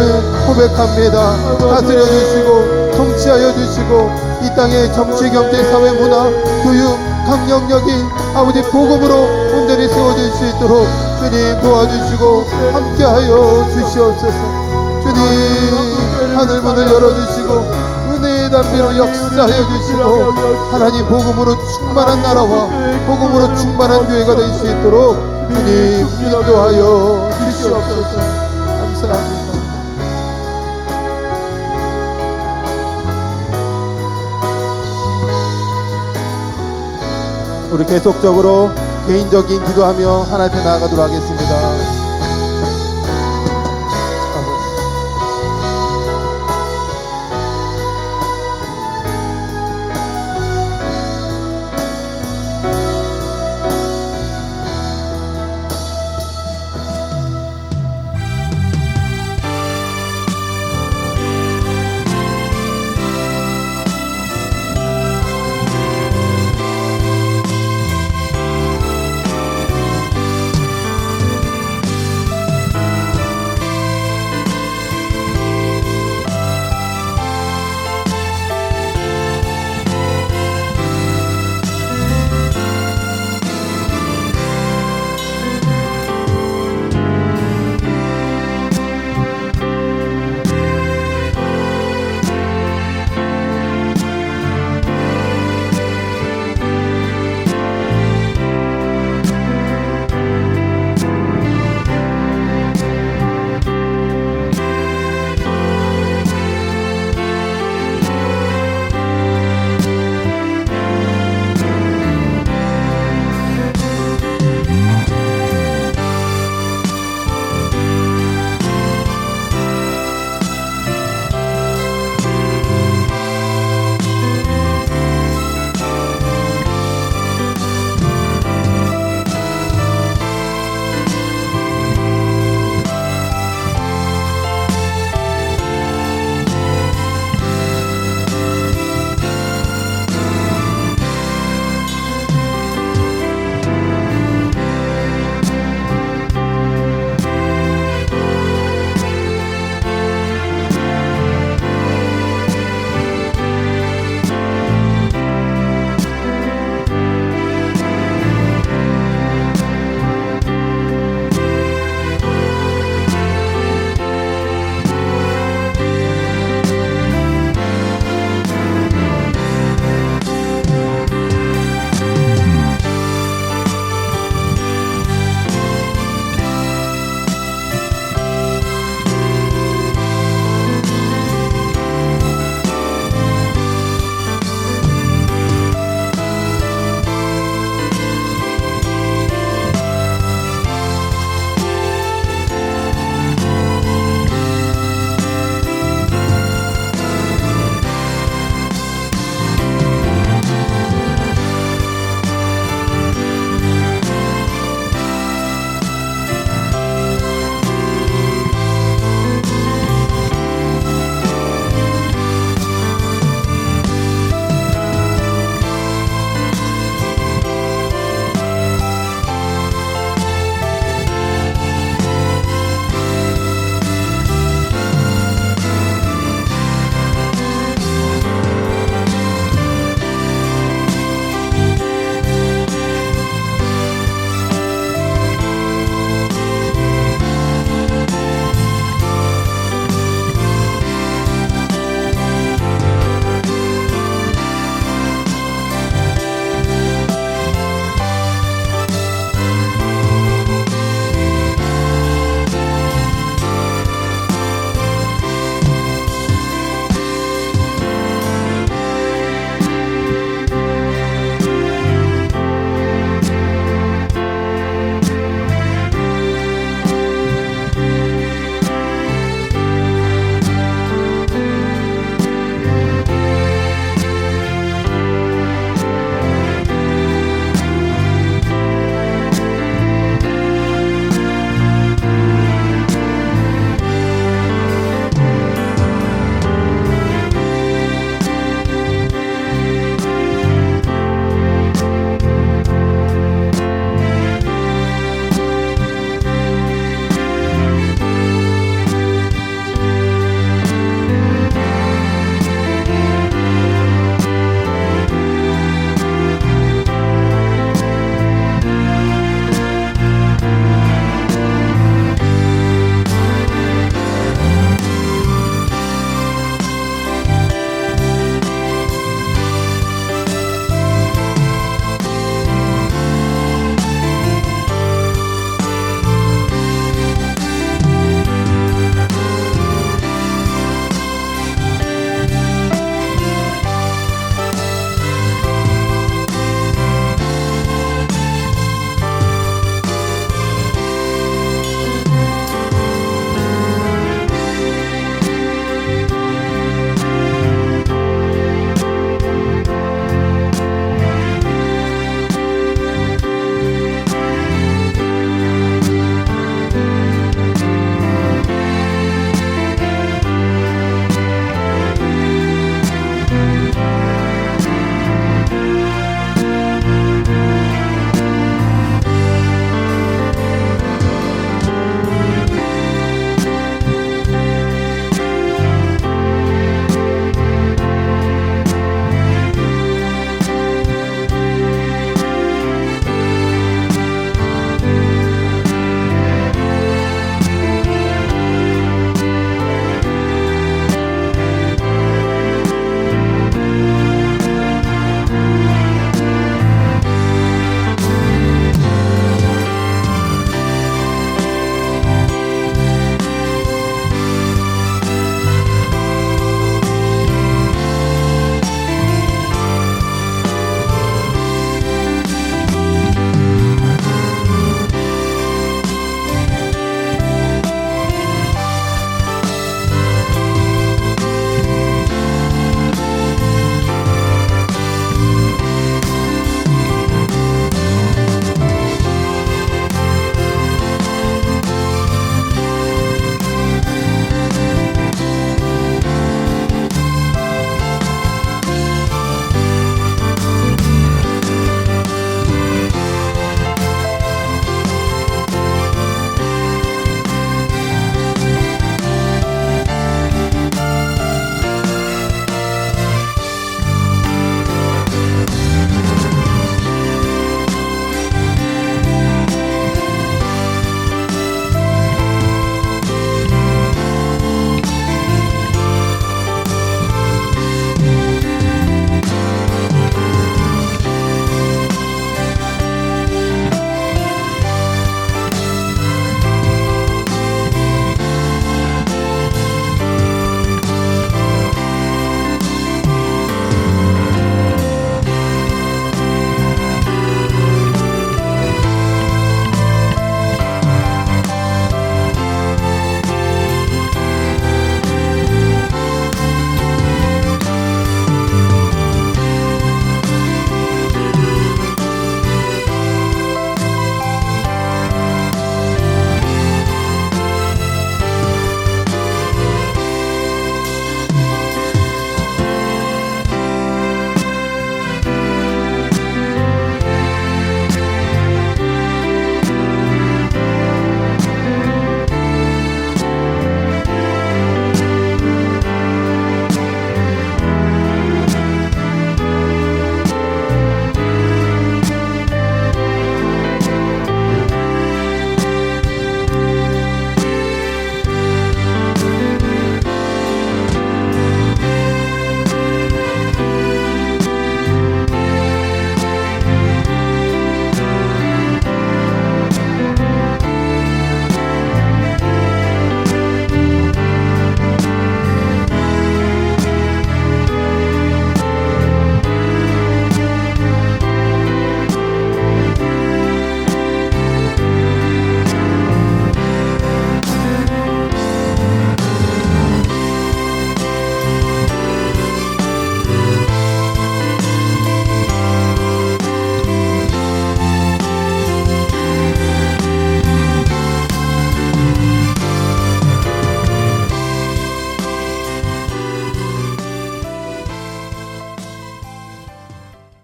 고백합니다. 다스려 주시고 통치하여 주시고 이 땅의 정치 경제 사회 문화 교육 강력력이 아버지 복음으로 온전히 세워질 수 있도록 주님 도와주시고 함께하여 주시옵소서. 주님 하늘문을 열어주시고 은혜의 담비로 역사하여 주시고 하나님 복음으로 충만한 나라와 복음으로 충만한 교회가 될 수 있도록 주님 인도하여 주시옵소서. 감사합니다. 우리 계속적으로 개인적인 기도하며 하나님 앞에 나아가도록 하겠습니다.